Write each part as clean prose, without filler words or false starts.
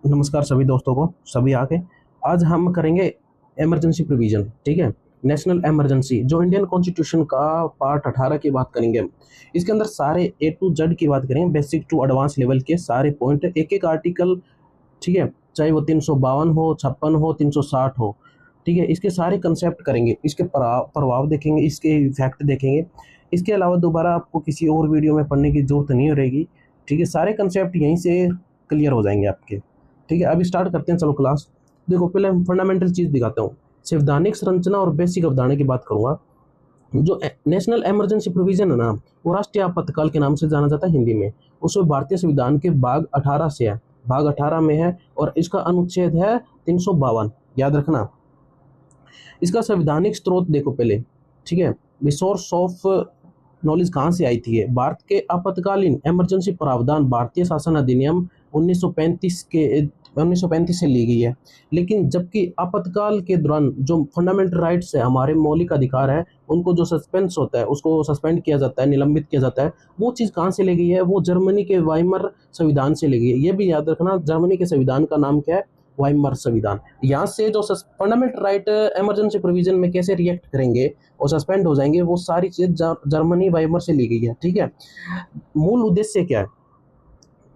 नमस्कार सभी दोस्तों को, सभी आके आज हम करेंगे इमरजेंसी प्रोविजन। ठीक है, नेशनल इमरजेंसी जो इंडियन कॉन्स्टिट्यूशन का पार्ट 18 की बात करेंगे हम। इसके अंदर सारे ए टू जेड की बात करेंगे, बेसिक टू एडवांस लेवल के सारे पॉइंट, एक एक आर्टिकल। ठीक है, चाहे वो 352 हो, 56 हो, 360 हो। ठीक है, इसके सारे कंसेप्ट करेंगे, इसके प्रभाव देखेंगे, इसके इफेक्ट देखेंगे। इसके अलावा दोबारा आपको किसी और वीडियो में पढ़ने की जरूरत नहीं रहेगी। ठीक है, सारे कंसेप्ट यहीं से क्लियर हो जाएंगे आपके। ठीक है, अभी स्टार्ट करते हैं, चलो क्लास। देखो, पहले हम फंडामेंटल चीज़ दिखाता हूँ। संवैधानिक संरचना और बेसिक अवधारणा की बात करूंगा। जो नेशनल इमरजेंसी प्रोविजन है ना, वो राष्ट्रीय आपातकाल के नाम से जाना जाता है हिंदी में। उसमें भारतीय संविधान के भाग 18 से है, भाग 18 में है, और इसका अनुच्छेद है 352। याद रखना। इसका संवैधानिक स्रोत देखो पहले। ठीक है, रिसोर्स ऑफ नॉलेज कहाँ से आई थी? भारत के आपातकालीन इमरजेंसी प्रावधान भारतीय शासन अधिनियम 1935 से ली गई है। लेकिन जबकि आपातकाल के दौरान जो फंडामेंटल राइट्स है, हमारे मौलिक अधिकार है, उनको जो सस्पेंस होता है, उसको सस्पेंड किया जाता है, निलंबित किया जाता है, वो चीज़ कहाँ से ली गई है? वो जर्मनी के वाइमर संविधान से ली गई है। ये भी याद रखना, जर्मनी के संविधान का नाम क्या है? वाइमर संविधान। यहाँ से जो फंडामेंटल राइट इमरजेंसी प्रोविजन में कैसे रिएक्ट करेंगे और सस्पेंड हो जाएंगे, वो सारी चीज जर्मनी वाइमर से ली गई है। ठीक है, मूल उद्देश्य क्या है?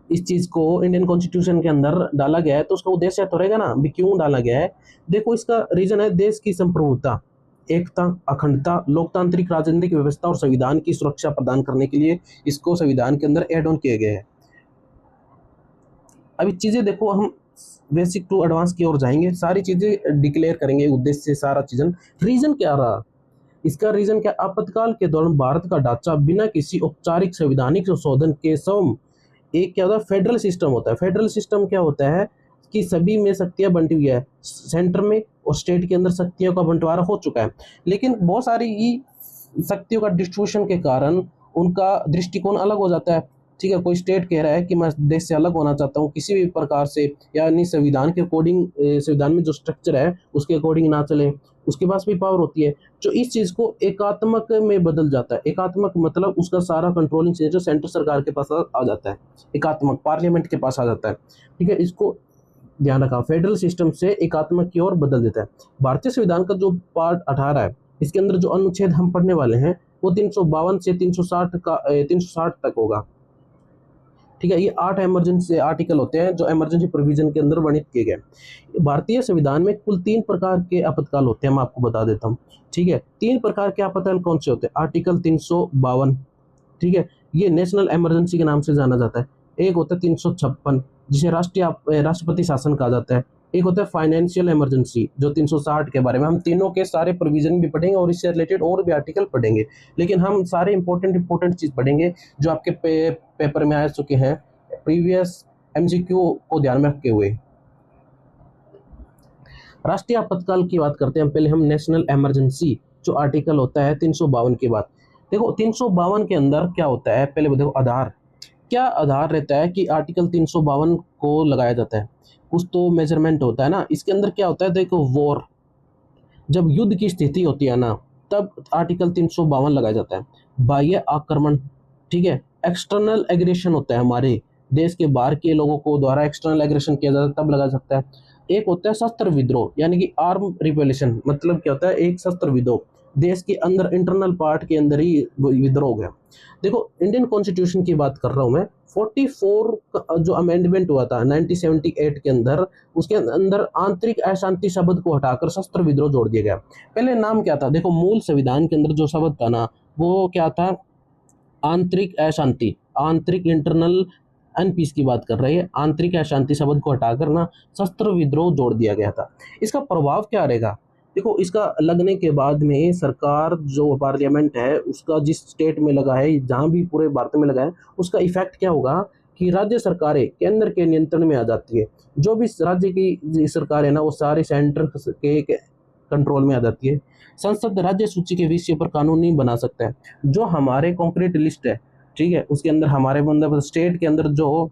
इस चीज को इंडियन कॉन्स्टिट्यूशन के अंदर डाला गया है, तो उसका उद्देश्य तो रहेगा ना भी क्यों डाला गया है। देखो, इसका रीजन है देश की संप्रभुता, एकता, अखंडता, लोकतांत्रिक राजनीतिक व्यवस्था और संविधान की सुरक्षा प्रदान करने के लिए इसको संविधान के अंदर एड ऑन किए गए हैं। अभी चीजें देखो, हम बेसिक टू एडवांस की ओर जाएंगे, सारी चीजें डिक्लेयर करेंगे, उद्देश्य से सारा चीजें। रीजन क्या रहा? इसका रीजन क्या? आपातकाल के दौरान भारत का ढांचा बिना किसी औपचारिक संवैधानिक संशोधन के स्वयं एक क्या होता है? फेडरल सिस्टम होता है। फेडरल सिस्टम क्या होता है कि सभी में शक्तियां बंटी हुई है, सेंटर में और स्टेट के अंदर शक्तियों का बंटवारा हो चुका है। लेकिन बहुत सारी शक्तियों का डिस्ट्रीब्यूशन के कारण उनका दृष्टिकोण अलग हो जाता है। ठीक है, कोई स्टेट कह रहा है कि मैं देश से अलग होना चाहता हूँ किसी भी प्रकार से, यानी संविधान के अकॉर्डिंग, संविधान में जो स्ट्रक्चर है उसके अकॉर्डिंग ना चले, उसके पास भी पावर होती है। जो इस चीज को एकात्मक में बदल जाता है। एकात्मक मतलब उसका सारा कंट्रोलिंग जो सेंटर सरकार के पास आ जाता है, एकात्मक पार्लियामेंट के पास आ जाता है। ठीक है, इसको ध्यान रखा, फेडरल सिस्टम से एकात्मक की ओर बदल देता है। भारतीय संविधान का जो पार्ट 18 है, इसके अंदर जो अनुच्छेद हम पढ़ने वाले हैं वो 352 से 360 का 360 तक होगा। ठीक है, ये 8 इमरजेंसी आर्टिकल होते हैं जो इमरजेंसी प्रोविजन के अंदर वर्णित किए गए। भारतीय संविधान में कुल 3 प्रकार के आपातकाल होते हैं, मैं आपको बता देता हूँ। ठीक है, 3 प्रकार के आपातकाल कौन से होते हैं? आर्टिकल 352, ठीक है, ये नेशनल इमरजेंसी के नाम से जाना जाता है। एक होता है 356, जिसे राष्ट्रपति शासन कहा जाता है। एक होता है फाइनेंशियल इमरजेंसी, जो 360 के बारे में। हम तीनों के सारे प्रोविजन भी पढ़ेंगे और इससे रिलेटेड और भी आर्टिकल पढ़ेंगे, लेकिन हम सारे इंपॉर्टेंट चीज पढ़ेंगे जो आपके पेपर में आ चुके हैं, प्रीवियस एमसीक्यू को ध्यान में रखते हुए। राष्ट्रीय आपातकाल की बात करते हैं पहले हम। नेशनल इमरजेंसी जो आर्टिकल होता है 352 की बात। देखो, 352 के अंदर क्या होता है? पहले देखो, आधार क्या आधार रहता है कि आर्टिकल 352 को लगाया जाता है? कुछ तो मेजरमेंट होता है ना। इसके अंदर क्या होता है? देखो, वॉर, जब युद्ध की स्थिति होती है ना, तब आर्टिकल 352 लगाया जाता है। बाह्य आक्रमण, ठीक है, एक्सटर्नल एग्रेशन होता है, हमारे देश के बाहर के लोगों को द्वारा एक्सटर्नल एग्रेशन किया जाता है, तब लगा सकता है। एक होता है शस्त्र विद्रोह, यानी कि आर्म रिपेलेशन। मतलब क्या होता है? एक शस्त्र विद्रोह, देश के अंदर इंटरनल पार्ट के अंदर ही विद्रोह हो गया। देखो, इंडियन कॉन्स्टिट्यूशन की बात कर रहा हूं मैं। 44 का जो अमेंडमेंट हुआ था 1978 के अंदर, उसके अंदर आंतरिक अशांति शब्द को हटाकर शस्त्र विद्रोह जोड़ दिया गया। पहले नाम क्या था? देखो, मूल संविधान के अंदर जो शब्द था ना, वो क्या था? आंतरिक अशांति, आंतरिक इंटरनल अनपीस की बात कर रही है। आंतरिक अशांति शब्द को हटाकर ना शस्त्र विद्रोह जोड़ दिया गया था। इसका प्रभाव क्या रहेगा? देखो, इसका लगने के बाद में सरकार, जो पार्लियामेंट है उसका, जिस स्टेट में लगा है, जहां भी पूरे भारत में लगा है, उसका इफेक्ट क्या होगा कि राज्य सरकारें केंद्र के नियंत्रण में आ जाती है। जो भी राज्य की सरकार है ना, वो सारे सेंटर के कंट्रोल में आ जाती है। संसद राज्य सूची के विषय पर कानून नहीं बना सकता है। जो हमारे कॉन्क्रीट लिस्ट है, ठीक है, उसके अंदर हमारे मतलब स्टेट के अंदर जो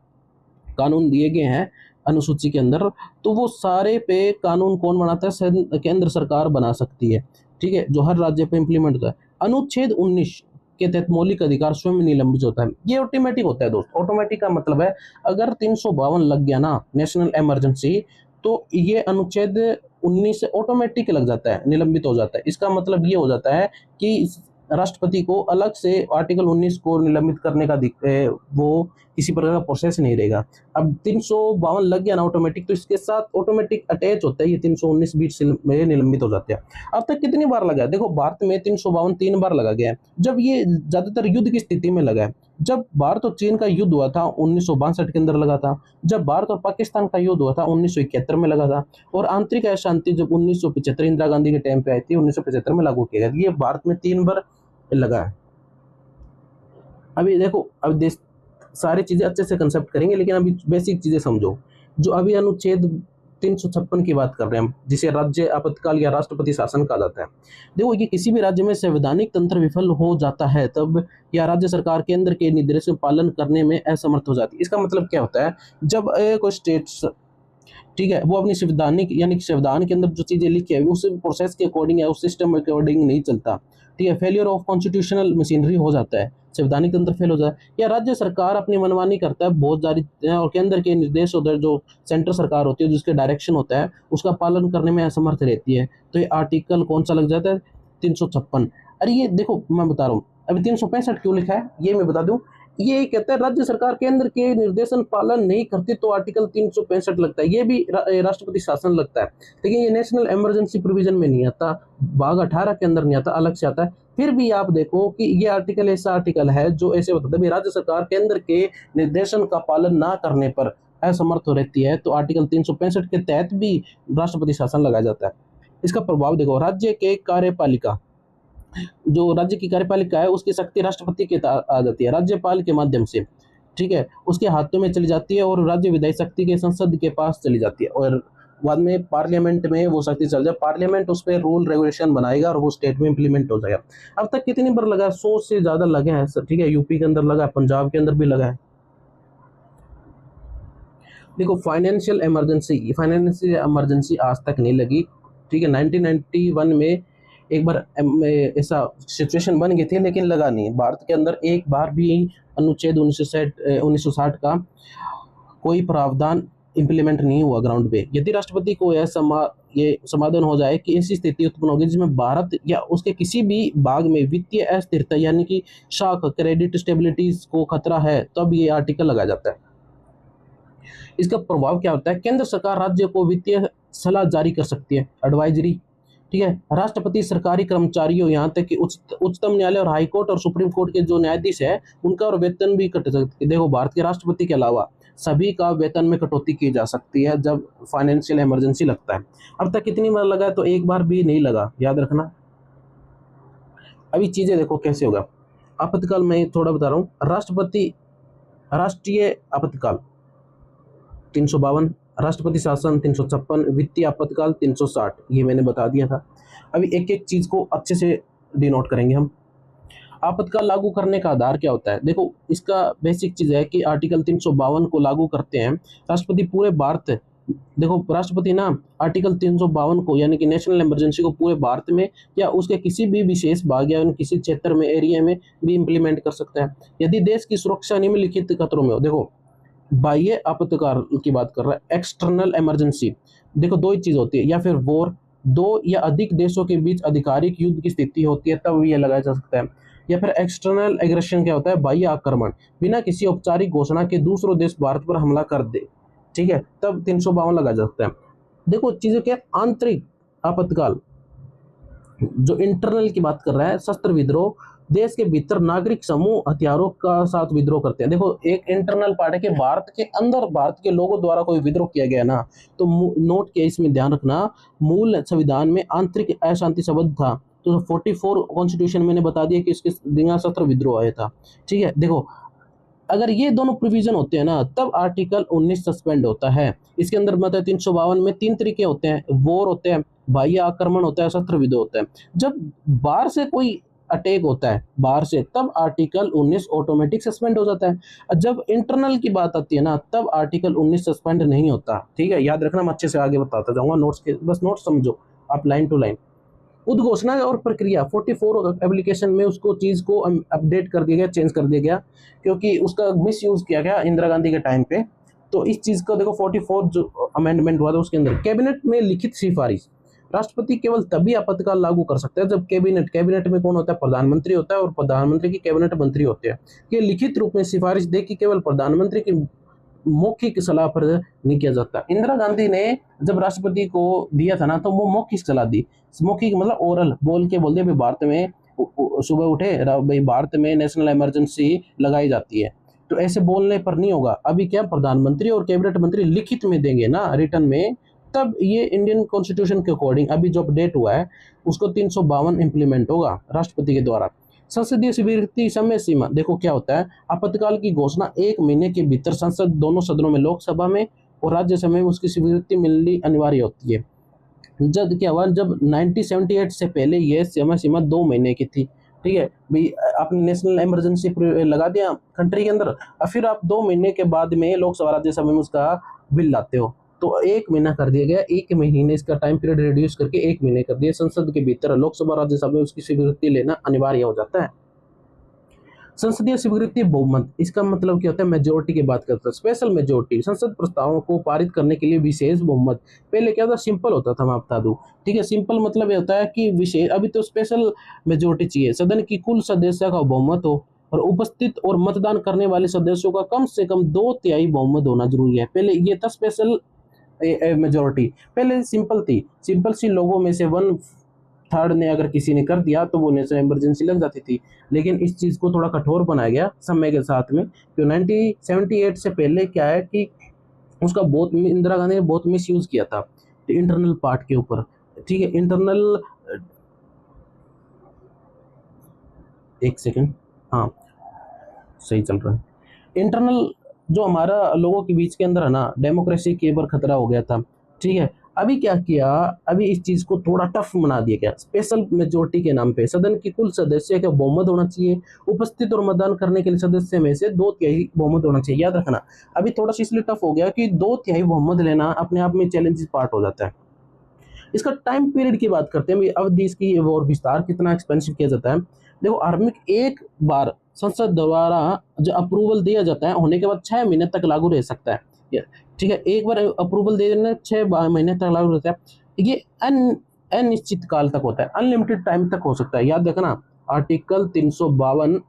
कानून दिए गए हैं अनुसूची के अंदर, तो वो सारे पे कानून कौन बनाता है? केंद्र सरकार बना सकती है। ठीक है, जो हर राज्य पे इम्प्लीमेंट होता है। अनुच्छेद 19, के तहत मौलिक अधिकार स्वयं निलंबित होता है। ये ऑटोमेटिक होता है दोस्त। ऑटोमेटिक का मतलब है अगर 352 लग गया ना नेशनल इमरजेंसी, तो ये अनुच्छेद 19 से ऑटोमेटिक लग जाता है, निलंबित हो जाता है। इसका मतलब ये हो जाता है कि राष्ट्रपति को अलग से आर्टिकल 19 को निलंबित करने का वो किसी प्रकार का प्रोसेस नहीं रहेगा। अब 352 लग गया ना ऑटोमेटिक, तो इसके साथ ऑटोमेटिक अटैच होता है, ये 319 बीच में निलंबित हो जाते हैं। अब तक कितनी बार लगा है? देखो भारत में 352 3 बार लगा गया है। जब ये ज्यादातर युद्ध की स्थिति में लगा है। जब भारत और चीन का युद्ध हुआ था 1962 के अंदर लगा था। जब भारत और पाकिस्तान का युद्ध हुआ था 1971 में लगा था। और आंतरिक अशांति जब 1975 इंदिरा गांधी के टाइम पे आई थी 1975 में लागू किया गया। ये भारत में 3 बार लगा है। अभी देखो, अब देश सारी चीजें अच्छे से कंसेप्ट करेंगे, लेकिन अभी बेसिक चीजें समझो। जो अभी अनुच्छेद 356 की बात कर रहे हैं हम, जिसे राज्य आपातकाल या राष्ट्रपति शासन कहा जाता है। देखो, ये किसी भी राज्य में संवैधानिक तंत्र विफल हो जाता है तब या राज्य सरकार केंद्र के निर्देशों का पालन करने में असमर्थ हो जाती है। इसका मतलब क्या होता है? जब कोई स्टेट, ठीक है, वो अपनी संवैधानिक यानी संविधान के अंदर जो चीजें लिखी है उस प्रोसेस के अकॉर्डिंग या उस सिस्टम के अकॉर्डिंग नहीं चलता, ठीक है, फेलियर ऑफ कॉन्स्टिट्यूशनल मशीनरी हो जाता है, संवैधानिक तंत्र फेल हो जाता है, या राज्य सरकार अपनी मनमानी करता है बहुत सारी, और केंद्र के निर्देश होते हैं, जो सेंट्रल सरकार होती है जिसके डायरेक्शन होता है उसका पालन करने में असमर्थ रहती है, तो ये आर्टिकल कौन सा लग जाता है? 356। अरे ये देखो मैं बता रहा हूँ, अभी 365 क्यों लिखा है ये मैं बता दूं। ये कहता है राज्य सरकार केंद्र के निर्देशन पालन नहीं करती तो आर्टिकल 365 लगता है। ये भी राष्ट्रपति शासन लगता है, लेकिन ये नेशनल इमरजेंसी प्रोविजन में नहीं आता, भाग 18 के अंदर नहीं आता, अलग से आता है। फिर भी आप देखो कि ये आर्टिकल ऐसा आर्टिकल है जो ऐसे बताता है राज्य सरकार केंद्र के निर्देशन का पालन ना करने पर असमर्थ हो रहती है, तो आर्टिकल 365 के तहत भी राष्ट्रपति शासन लगाया जाता है। इसका प्रभाव देखो, राज्य के कार्यपालिका, जो राज्य की कार्यपालिका है उसकी शक्ति राष्ट्रपति के आ जाती है राज्यपाल के माध्यम से, ठीक है, उसके हाथों में चली जाती है और राज्य विधायी शक्ति के संसद के पास चली जाती है, और बाद में पार्लियामेंट में वो शक्ति चल जाए, पार्लियामेंट उस पर रूल रेगुलेशन बनाएगा और वो स्टेट में इंप्लीमेंट हो जाएगा। अब तक कितनी बार लगा है? 100 से ज्यादा लगे हैं सर, ठीक है, यूपी के अंदर लगा है, पंजाब के अंदर भी लगा है। देखो फाइनेंशियल इमरजेंसी आज तक नहीं लगी, ठीक है, 1991 में एक बार ऐसा सिचुएशन बन गई थी, लेकिन लगा नहीं भारत के अंदर एक बार भी अनुच्छेद 1960 का कोई प्रावधान इंप्लीमेंट नहीं हुआ ग्राउंड पे। यदि राष्ट्रपति को यह समाधान हो जाए कि ऐसी स्थिति उत्पन्न होगी जिसमें भारत या उसके किसी भी भाग में वित्तीय अस्थिरता यानी कि शॉक, क्रेडिट स्टेबिलिटी को खतरा है, तब ये आर्टिकल लगाया जाता है। इसका प्रभाव क्या होता है? केंद्र सरकार राज्य को वित्तीय सलाह जारी कर सकती है, एडवाइजरी, ठीक है। राष्ट्रपति सरकारी कर्मचारियों यहाँ तक कि उच्चतम न्यायालय और हाई कोर्ट और सुप्रीम कोर्ट के जो न्यायाधीश है उनका और वेतन भी कट सकती है। देखो भारत के राष्ट्रपति के अलावा सभी का वेतन में कटौती की जा सकती है जब फाइनेंशियल इमरजेंसी लगता है। अब तक कितनी बार लगा है? तो एक बार भी नहीं लगा, याद रखना। अभी चीजें देखो कैसे होगा। आपातकाल मैं थोड़ा बता रहा हूँ। राष्ट्रीय आपातकाल 352, राष्ट्रपति शासन 356, वित्तीय आपातकाल 360, ये मैंने बता दिया था। अभी एक एक चीज को अच्छे से डिनोट करेंगे हम। आपातकाल लागू करने का आधार क्या होता है? देखो इसका बेसिक चीज है कि आर्टिकल 352 को लागू करते हैं राष्ट्रपति पूरे भारत। देखो राष्ट्रपति ना आर्टिकल 352 को यानी कि नेशनल इमरजेंसी को पूरे भारत में या उसके किसी भी विशेष भाग या किसी क्षेत्र में, एरिया में भी इम्प्लीमेंट कर सकता है यदि देश की सुरक्षा निम्नलिखित खतरों में हो। देखो बाह्य आपातकाल की बात कर रहा है, एक्सटर्नल इमरजेंसी, देखो दो ही चीज होती है, या फिर वॉर, दो या अधिक देशों के बीच आधिकारिक युद्ध की स्थिति होती है तब ये लगाया जा सकता है, या फिर एक्सटर्नल एग्रेशन क्या होता है? बाह्य आक्रमण, बिना किसी औपचारिक घोषणा के दूसरों देश भारत पर हमला कर दे, ठीक है, तब 352 लगाया जा सकता है। देखो चीजें क्या, आंतरिक आपातकाल जो इंटरनल की बात कर रहा है, शस्त्र विद्रोह, देश के भीतर नागरिक समूह हथियारों का साथ विद्रोह करते हैं। देखो एक इंटरनल पार्ट है कि भारत के अंदर भारत के लोगों द्वारा कोई विद्रोह किया गया ना, तो नोट के इसमें ध्यान रखना, मूल संविधान में आंतरिक अशांति शब्द था, तो 44 कॉन्स्टिट्यूशन मैंने बता दिया कि इसके बिना शस्त्र विद्रोह आया था, ठीक है। देखो अगर ये दोनों प्रोविजन होते हैं ना तब आर्टिकल 19 सस्पेंड होता है। इसके अंदर मतलब 352 में 3 तरीके होते हैं, वॉर होते हैं, बाह्य आक्रमण होता है, शस्त्र विद्रोह होता है। जब बाहर से कोई अटैक होता है बाहर से, तब आर्टिकल 19 ऑटोमेटिक सस्पेंड हो जाता है। जब इंटरनल की बात आती है ना तब आर्टिकल 19 सस्पेंड नहीं होता, ठीक है, याद रखना। मैं अच्छे से आगे बताता जाऊंगा, नोट्स के बस नोट्स समझो आप लाइन टू लाइन। उद्घोषणा और प्रक्रिया 44 एप्लीकेशन में उसको चीज़ को अपडेट कर दिया गया, चेंज कर दिया गया, क्योंकि उसका मिस यूज़ किया गया इंदिरा गांधी के टाइम पे। तो इस चीज़ को देखो 44 जो अमेंडमेंट हुआ था उसके अंदर कैबिनेट में लिखित सिफारिश, राष्ट्रपति केवल तभी आपातकाल लागू कर सकता है जब कैबिनेट में कौन होता है, प्रधानमंत्री होता है, और प्रधानमंत्री की कैबिनेट मंत्री होते हैं। ये लिखित रूप में सिफारिश दे कि केवल प्रधानमंत्री की मौखिक सलाह पर नहीं किया जाता। इंदिरा गांधी ने जब राष्ट्रपति को दिया था ना, तो वो मौखिक सलाह दी। मौखिक मतलब ओरल, बोल के बोल दिया भाई भारत में सुबह उठे भाई भारत में नेशनल इमरजेंसी लगाई जाती है, तो ऐसे बोलने पर नहीं होगा। अभी क्या प्रधानमंत्री और कैबिनेट मंत्री लिखित में देंगे ना, रिटर्न में, तब ये इंडियन कॉन्स्टिट्यूशन के अकॉर्डिंग अभी जो अपडेट हुआ है उसको 352 इम्प्लीमेंट होगा राष्ट्रपति के द्वारा। संसदीय स्वीकृति समय सीमा, देखो क्या होता है, आपातकाल की घोषणा 1 महीने के भीतर संसद दोनों सदनों में, लोकसभा में और राज्यसभा में उसकी स्वीकृति मिलनी अनिवार्य होती है। जब क्या हुआ, जब 1978 से पहले यह समय सीमा 2 महीने की थी, ठीक है भाई, आपने नेशनल इमरजेंसी लगा दिया कंट्री के अंदर, और फिर आप 2 महीने के बाद में लोकसभा राज्यसभा में उसका बिल लाते हो, तो 1 महीना कर दिया गया। 1 महीने इसका टाइम पीरियड रिड्यूस करके 1 महीने कर दिया। संसद के भीतर लोकसभा राज्यसभा में उसकी स्वीकृति लेना अनिवार्य हो जाता है। संसदीय स्वीकृति बहुमत, इसका मतलब क्या होता है, मेजोरिटी की बात करते हैं। स्पेशल मेजोरिटी, संसद प्रस्तावों को पारित करने के लिए विशेष बहुमत। पहले क्या था, सिंपल होता था, मैं बता दूं, ठीक है, सिंपल मतलब ये होता है कि विशेष, अभी तो स्पेशल मेजोरिटी चाहिए। सदन की कुल सदस्यों का बहुमत हो और उपस्थित और मतदान करने वाले सदस्यों का कम से कम 2/3 बहुमत होना जरूरी है। पहले ये था स्पेशल मेजोरिटी, पहले सिंपल थी, सिंपल सी लोगों में से 1/3 ने अगर किसी ने कर दिया तो वो नेशनल इमरजेंसी लग जाती थी। लेकिन इस चीज़ को थोड़ा कठोर बनाया गया समय के साथ में, तो 1978 से पहले क्या है कि उसका बहुत, इंदिरा गांधी ने बहुत मिस यूज़ किया था इंटरनल पार्ट के ऊपर, ठीक है, इंटरनल, एक सेकेंड, हाँ सही चल रहा है। इंटरनल जो हमारा लोगों के बीच के अंदर है ना, डेमोक्रेसी के ऊपर खतरा हो गया था, ठीक है। अभी क्या किया, अभी इस चीज को थोड़ा टफ बना दिया गया। स्पेशल मेजोरिटी के नाम पे सदन की कुल सदस्य का बहुमत होना चाहिए, उपस्थित और मतदान करने के लिए सदस्य में से 2/3 बहुमत होना चाहिए। याद रखना, अभी थोड़ा सा इसलिए टफ हो गया कि 2/3 बहुमत लेना अपने आप में चैलेंजेस पार्ट हो जाता है। इसका टाइम पीरियड की बात करते हैं, अवधि इसकी और विस्तार कितना एक्सपेंसिव किया जाता है। देखो आर्मिक एक बार संसद द्वारा जो अप्रूवल दिया जाता है होने के बाद 6 महीने तक लागू रह सकता है, ठीक है, एक बार अप्रूवल दे देना 6 महीने तक लागू रहता है। ये अनिश्चित काल तक होता है, अनलिमिटेड टाइम तक हो सकता है। याद रखना, आर्टिकल 352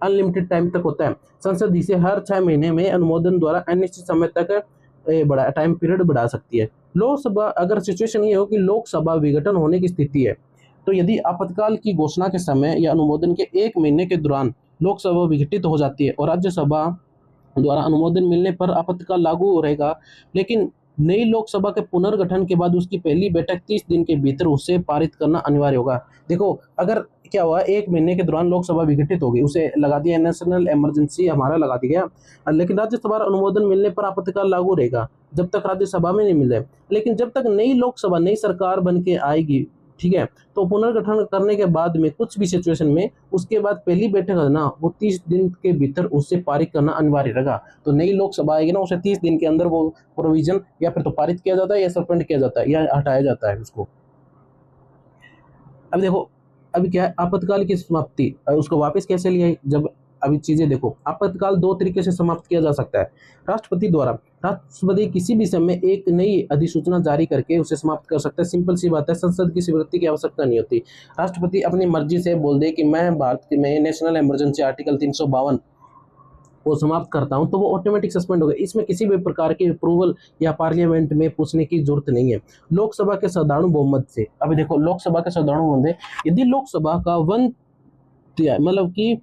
अनलिमिटेड टाइम तक होता है। संसद इसे हर 6 महीने में अनुमोदन द्वारा अनिश्चित समय तक बड़ा टाइम पीरियड बढ़ा सकती है। लोकसभा, अगर सिचुएशन ये हो कि लोकसभा विघटन होने की स्थिति है, तो यदि आपातकाल की घोषणा के समय या अनुमोदन के 1 महीने के दौरान लोकसभा विघटित हो जाती है और राज्यसभा द्वारा अनुमोदन मिलने पर आपातकाल लागू रहेगा, लेकिन नई लोकसभा के पुनर्गठन के बाद उसकी पहली बैठक 30 दिन के भीतर उसे पारित करना अनिवार्य होगा। देखो अगर क्या हुआ, 1 महीने के दौरान लोकसभा विघटित हो गई, उसे लगा दिया नेशनल इमरजेंसी, हमारा लगा दिया गया, लेकिन राज्यसभा अनुमोदन मिलने पर आपातकाल लागू रहेगा जब तक राज्यसभा में नहीं मिल जाए। लेकिन जब तक नई लोकसभा, नई सरकार बन के आएगी, ठीक है, तो पुनर्गठन करने के बाद में कुछ भी सिचुएशन में उसके बाद पहली बैठक है ना, वो 30 दिन के भीतर उससे पारित करना अनिवार्य रहेगा। तो नई लोकसभा आएगी ना, उसे 30 दिन के अंदर वो प्रोविजन या फिर तो पारित किया जाता है या सस्पेंड किया जाता है या हटाया जाता है उसको। अब देखो, अभी क्या है, आपातकाल की समाप्ति, उसको वापस कैसे लिया, जब अभी चीजें देखो, आपातकाल 2 तरीके से समाप्त किया जा सकता है। राष्ट्रपति द्वारा, राष्ट्रपति किसी भी समय एक नई अधिसूचना जारी करके उसे समाप्त कर सकता है। सिंपल सी बात है, संसद की स्वीकृति की आवश्यकता नहीं होती। राष्ट्रपति अपनी मर्जी से बोल दे कि मैं भारत में नेशनल इमरजेंसी आर्टिकल 352 वो समाप्त करता हूं, तो वो ऑटोमेटिक सस्पेंड हो गया। इसमें किसी भी प्रकार की अप्रूवल या पार्लियामेंट में पूछने की जरूरत नहीं है। लोकसभा के साधारण बहुमत से, अभी देखो लोकसभा के साधारण बहुमत, यदि लोकसभा का 1 मतलब कि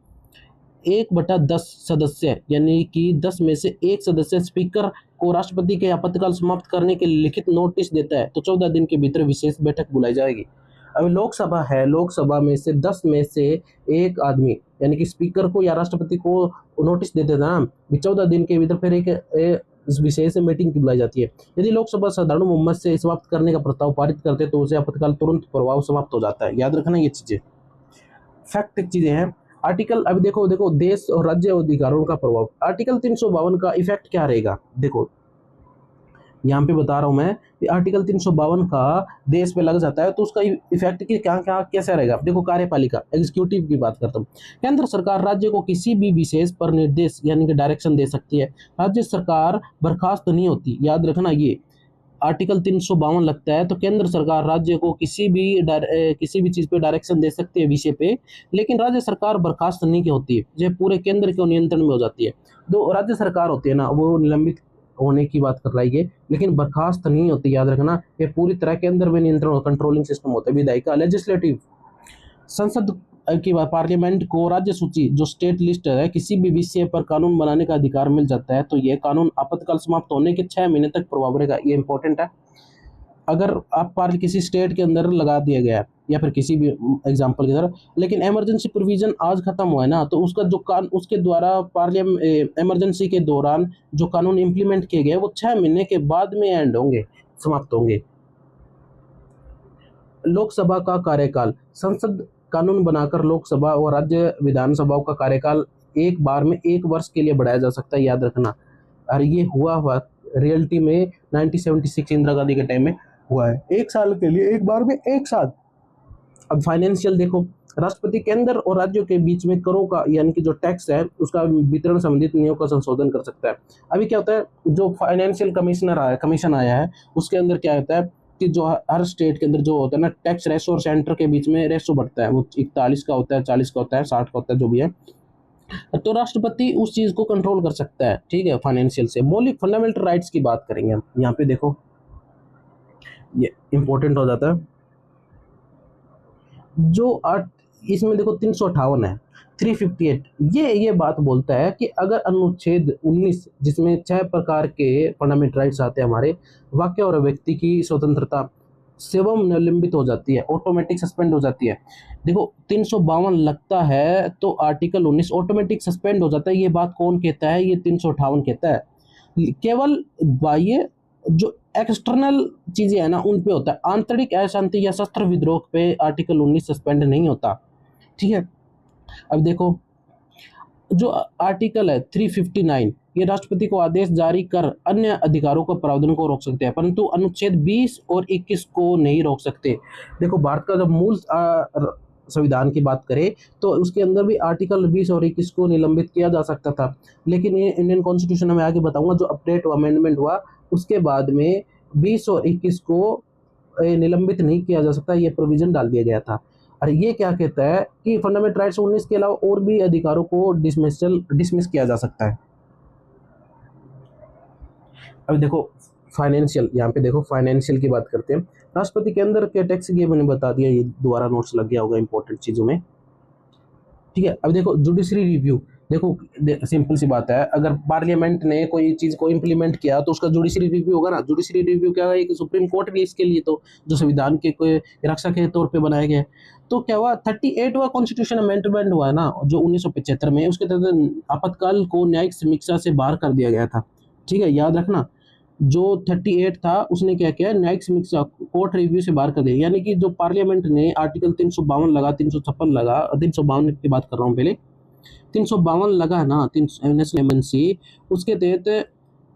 1/10 सदस्य, यानी कि 10 में से 1 सदस्य स्पीकर को राष्ट्रपति के आपातकाल समाप्त करने के लिए लिखित नोटिस देता है, तो 14 दिन के भीतर विशेष बैठक बुलाई जाएगी। अभी लोकसभा है, लोकसभा में से 10 में से 1 आदमी, यानी कि स्पीकर को या राष्ट्रपति को नोटिस देते थे ना, 14 दिन के भीतर फिर एक विशेष मीटिंग बुलाई जाती है। यदि लोकसभा साधारण बहुमत से समाप्त करने का प्रस्ताव पारित करते तो उसे आपातकाल तुरंत प्रभाव समाप्त हो जाता है। याद रखना ये चीजें फैक्ट चीजें हैं। आर्टिकल, अभी देखो देश और राज्य अधिकारों का प्रभाव, आर्टिकल 352 का इफेक्ट क्या रहेगा। देखो यहाँ पे बता रहा हूँ मैं कि आर्टिकल 352 का देश पे लग जाता है तो उसका इफेक्ट की क्या क्या कैसे रहेगा। देखो कार्यपालिका एग्जीक्यूटिव की बात करता हूँ। केंद्र सरकार राज्य को किसी भी विशेष पर निर्देश यानी कि डायरेक्शन दे सकती है। राज्य सरकार बर्खास्त नहीं होती, याद रखना ये। आर्टिकल 352 लगता है तो केंद्र सरकार राज्य को किसी भी चीज पे डायरेक्शन दे सकती है विषय पे, लेकिन राज्य सरकार बर्खास्त नहीं की होती है, जो पूरे केंद्र के नियंत्रण में हो जाती है। जो राज्य सरकार होती है ना वो निलंबित होने की बात कर रहा है ये, लेकिन बर्खास्त नहीं होती, याद रखना। ये पूरी तरह केंद्र में नियंत्रण कंट्रोलिंग सिस्टम होता है। विधायिका लेजिस्लेटिव संसद की बात, पार्लियामेंट को राज्य सूची जो स्टेट लिस्ट है किसी भी विषय पर कानून बनाने का अधिकार मिल जाता है, तो यह कानून आपातकाल समाप्त होने के 6 महीने तक प्रभाव रहेगा। ये इंपॉर्टेंट है। अगर आप पार्ल किसी स्टेट के अंदर लगा दिया गया है या फिर किसी भी एग्जांपल की तरह, लेकिन इमरजेंसी प्रोविजन आज खत्म हुआ है ना, तो उसका जो उसके द्वारा पार्लियामेंट इमरजेंसी के दौरान जो कानून इंप्लीमेंट किए गए वो 6 महीने के बाद में एंड होंगे, समाप्त होंगे। लोकसभा का कार्यकाल, संसद कानून बनाकर लोकसभा और राज्य विधानसभाओं का कार्यकाल एक बार में 1 वर्ष के लिए बढ़ाया जा सकता है, याद रखना। और ये हुआ रियलिटी में 1976 इंदिरा गांधी के टाइम में हुआ है, 1 साल के लिए, एक बार में 1 साल। अब फाइनेंशियल देखो, राष्ट्रपति केंद्र और राज्यों के बीच में करों का यानी कि जो टैक्स है उसका वितरण संबंधित नियमों का संशोधन कर सकता है। अभी क्या होता है, जो फाइनेंशियल कमीशन आया है उसके अंदर क्या होता है कि जो हर स्टेट के अंदर जो होता है ना टैक्स रेशो और सेंटर के बीच में रेशो बढ़ता है, वो 41 का होता है, 40 का होता है, 60 का होता है, जो भी है। तो राष्ट्रपति उस चीज को कंट्रोल कर सकता है, ठीक है। फाइनेंशियल से मौलिक फंडामेंटल राइट्स की बात करेंगे हम, यहाँ पे देखो ये इंपॉर्टेंट हो जाता है। जो इसमें देखो 358 है, 358 ये बात बोलता है कि अगर अनुच्छेद 19 जिसमें 6 प्रकार के फंडामेंटल राइट्स आते हैं हमारे, वाक्य और व्यक्ति की स्वतंत्रता सेवम निलंबित हो जाती है, ऑटोमेटिक सस्पेंड हो जाती है। देखो 352 लगता है तो आर्टिकल 19 ऑटोमेटिक सस्पेंड हो जाता है। ये बात कौन कहता है? ये 358 कहता है। केवल बाह्य जो एक्सटर्नल चीजें है ना उन पे होता है, आंतरिक अशांति या शस्त्र विद्रोह पे आर्टिकल 19 सस्पेंड नहीं होता, ठीक है। अब देखो जो आर्टिकल है 359, ये राष्ट्रपति को आदेश जारी कर अन्य अधिकारों का प्रावधान को रोक सकते हैं, परंतु अनुच्छेद 20 और 21 को नहीं रोक सकते। देखो भारत का जब मूल संविधान की बात करें तो उसके अंदर भी आर्टिकल 20 और 21 को निलंबित किया जा सकता था, लेकिन ये इंडियन कॉन्स्टिट्यूशन में आगे बताऊंगा जो अपडेट अमेंडमेंट हुआ उसके बाद में 20 और 21 को निलंबित नहीं किया जा सकता, ये प्रोविजन डाल दिया गया था। और ये क्या कहता है कि फंडामेंटल राइट्स 19 के अलावा और भी अधिकारों को डिसमिस किया जा सकता है। अब देखो फाइनेंशियल, यहाँ पे देखो फाइनेंशियल की बात करते हैं। राष्ट्रपति के अंदर के टैक्स ये मैंने बता दिया, ये दोबारा नोट्स लग गया होगा इंपॉर्टेंट चीजों में, ठीक है। अब देखो जुडिशरी रिव्यू, देखो सिंपल सी बात है, अगर पार्लियामेंट ने कोई चीज को इंप्लीमेंट किया तो उसका जुडिशरी रिव्यू होगा ना। जुडिशरी रिव्यू क्या है, सुप्रीम कोर्ट भी इसके लिए तो जो संविधान के कोई रक्षा के तौर पे बनाए गए। तो क्या हुआ 38वां कॉन्स्टिट्यूशन अमेंडमेंट हुआ है ना जो 1975 में, उसके तहत आपातकाल को न्यायिक समीक्षा से बाहर कर दिया गया था, ठीक है, याद रखना। जो 38 था उसने क्या किया, न्यायिक समीक्षा कोर्ट रिव्यू से बाहर कर दिया, यानी कि जो पार्लियामेंट ने आर्टिकल 352 लगा, 356 लगा, 352 की बात कर रहा हूँ पहले, 352 लगा ना नेशनल एमएनसी, उसके तहत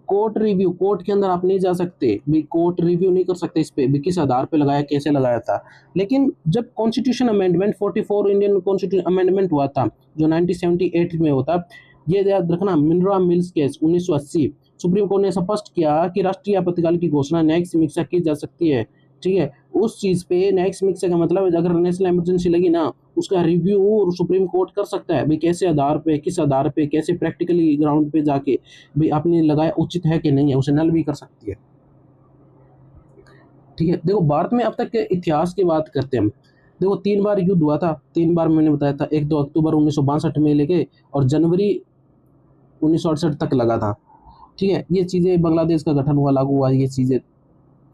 कोर्ट रिव्यू, कोर्ट के अंदर आप नहीं जा सकते भी, कोर्ट रिव्यू नहीं कर सकते इस पे भी किस आधार पे लगाया, कैसे लगाया था। लेकिन जब constitution amendment 44 Indian constitution amendment हुआ था जो 1978 में होता, ये याद रखना, मिनरा मिल्स केस 1980, सुप्रीम कोर्ट ने स्पष्ट किया कि राष्ट्रीय आपातकाल की घोषणा न्यायिक समीक्षा की जा सकती है, ठीक है। उस चीज पे न्यायिक समीक्षा का मतलब अगर नेशनल इमरजेंसी लगी ना उसका रिव्यू सुप्रीम कोर्ट कर सकता है भाई, कैसे आधार पे, किस आधार पे, कैसे प्रैक्टिकली ग्राउंड पे जाके भाई आपने लगाया उचित है कि नहीं है, उसे नल भी कर सकती है, ठीक है। देखो भारत में अब तक के इतिहास की बात करते हैं हम, देखो 3 बार युद्ध हुआ था, 3 बार मैंने बताया था, एक 2 अक्टूबर 1962 में लेके और जनवरी 1968 तक लगा था, ठीक है। ये चीजें बांग्लादेश का गठन हुआ, लागू हुआ, ये चीजें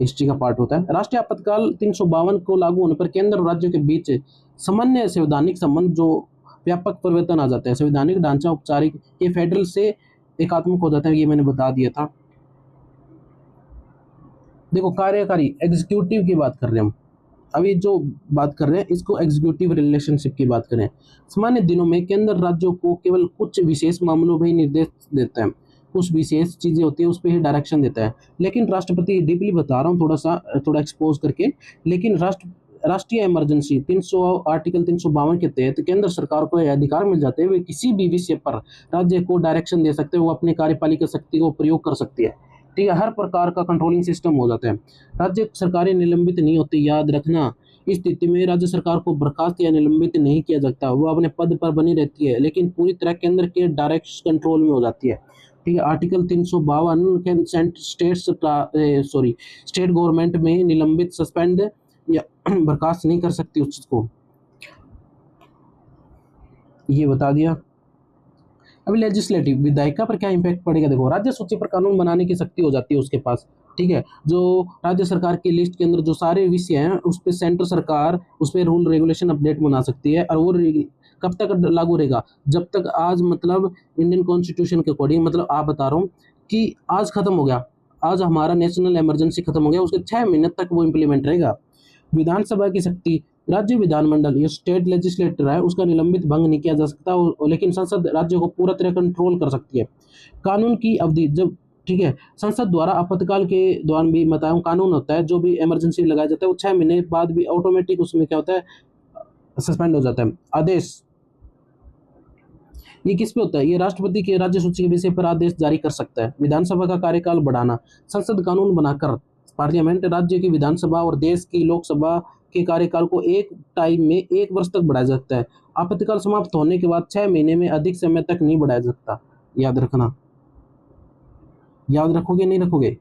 हिस्ट्री का पार्ट होता है। राष्ट्रीय आपातकाल 352 को लागू होने पर केंद्र और राज्यों के बीच सामान्य संवैधानिक संबंध जो व्यापक परिवर्तन आ जाते हैं, संवैधानिक ढांचा औपचारिक ये फेडरल से एकात्मक हो जाता है, ये मैंने बता दिया था। देखो कार्यकारी एग्जीक्यूटिव की बात कर रहे हैं हम, अभी जो बात कर रहे हैं इसको एग्जीक्यूटिव रिलेशनशिप की बात करें। सामान्य दिनों में केंद्र राज्यों को केवल कुछ विशेष मामलों में ही निर्देश देता है, कुछ विशेष चीज़ें होती है उस पर ही डायरेक्शन देता है। लेकिन राष्ट्रपति, डीपली बता रहा हूँ थोड़ा एक्सपोज करके, लेकिन राष्ट्रीय इमरजेंसी 300 आर्टिकल 352 के तहत केंद्र सरकार को यह अधिकार मिल जाते हैं वे किसी भी विषय पर राज्य को डायरेक्शन दे सकते हैं, वो अपनी कार्यपालिका शक्ति को प्रयोग कर सकती है। ठीक है, हर प्रकार का कंट्रोलिंग सिस्टम हो जाता है। राज्य सरकारें निलंबित नहीं होती, याद रखना। इस स्थिति में राज्य सरकार को बर्खास्त या निलंबित नहीं किया जाता, वो अपने पद पर बनी रहती है, लेकिन पूरी तरह केंद्र के डायरेक्ट कंट्रोल में हो जाती है। ठीक है, आर्टिकल 352 स्टेट गवर्नमेंट में निलंबित, सस्पेंड या बर्खास्त नहीं कर सकती उस चीज को, ये बता दिया। अभी लेजिस्लेटिव, विधायिका पर क्या इम्पैक्ट पड़ेगा, देखो राज्य सूची पर कानून बनाने की शक्ति हो जाती है उसके पास। ठीक है, जो राज्य सरकार की लिस्ट के अंदर जो सारे विषय हैं उस पर सेंट्रल सरकार उस पर रूल रेगुलेशन अपडेट बना सकती है, और वो कब तक लागू रहेगा, जब तक आज मतलब इंडियन कॉन्स्टिट्यूशन के अकॉर्डिंग, मतलब आप बता रहा हूँ कि आज खत्म हो गया, आज हमारा नेशनल इमरजेंसी खत्म हो गया, उसके 6 महीने तक वो इम्प्लीमेंट रहेगा। विधानसभा की शक्ति, राज्य विधानमंडल ये स्टेट लेजिस्लेटर है, उसका निलंबित भंग नहीं किया जा सकता, लेकिन संसद राज्य को पूरा तरह कंट्रोल कर सकती है। कानून की अवधि, जब ठीक है, संसद द्वारा आपातकाल के दौरान भी बताऊं कानून होता है, जो भी इमरजेंसी लगाया जाता है वो 6 महीने बाद भी ऑटोमेटिक उसमें क्या होता है, सस्पेंड हो जाता है। आदेश, ये किस पे होता है, ये राष्ट्रपति के राज्य सूची के विषय पर आदेश जारी कर सकता है। विधानसभा का कार्यकाल बढ़ाना, संसद कानून बनाकर पार्लियामेंट राज्य की विधानसभा और देश की लोकसभा के कार्यकाल को एक टाइम में 1 वर्ष तक बढ़ाया जाता है। आपातकाल समाप्त होने के बाद 6 महीने में अधिक समय तक नहीं बढ़ाया जाता, याद रखना। याद रखोगे नहीं रखोगे,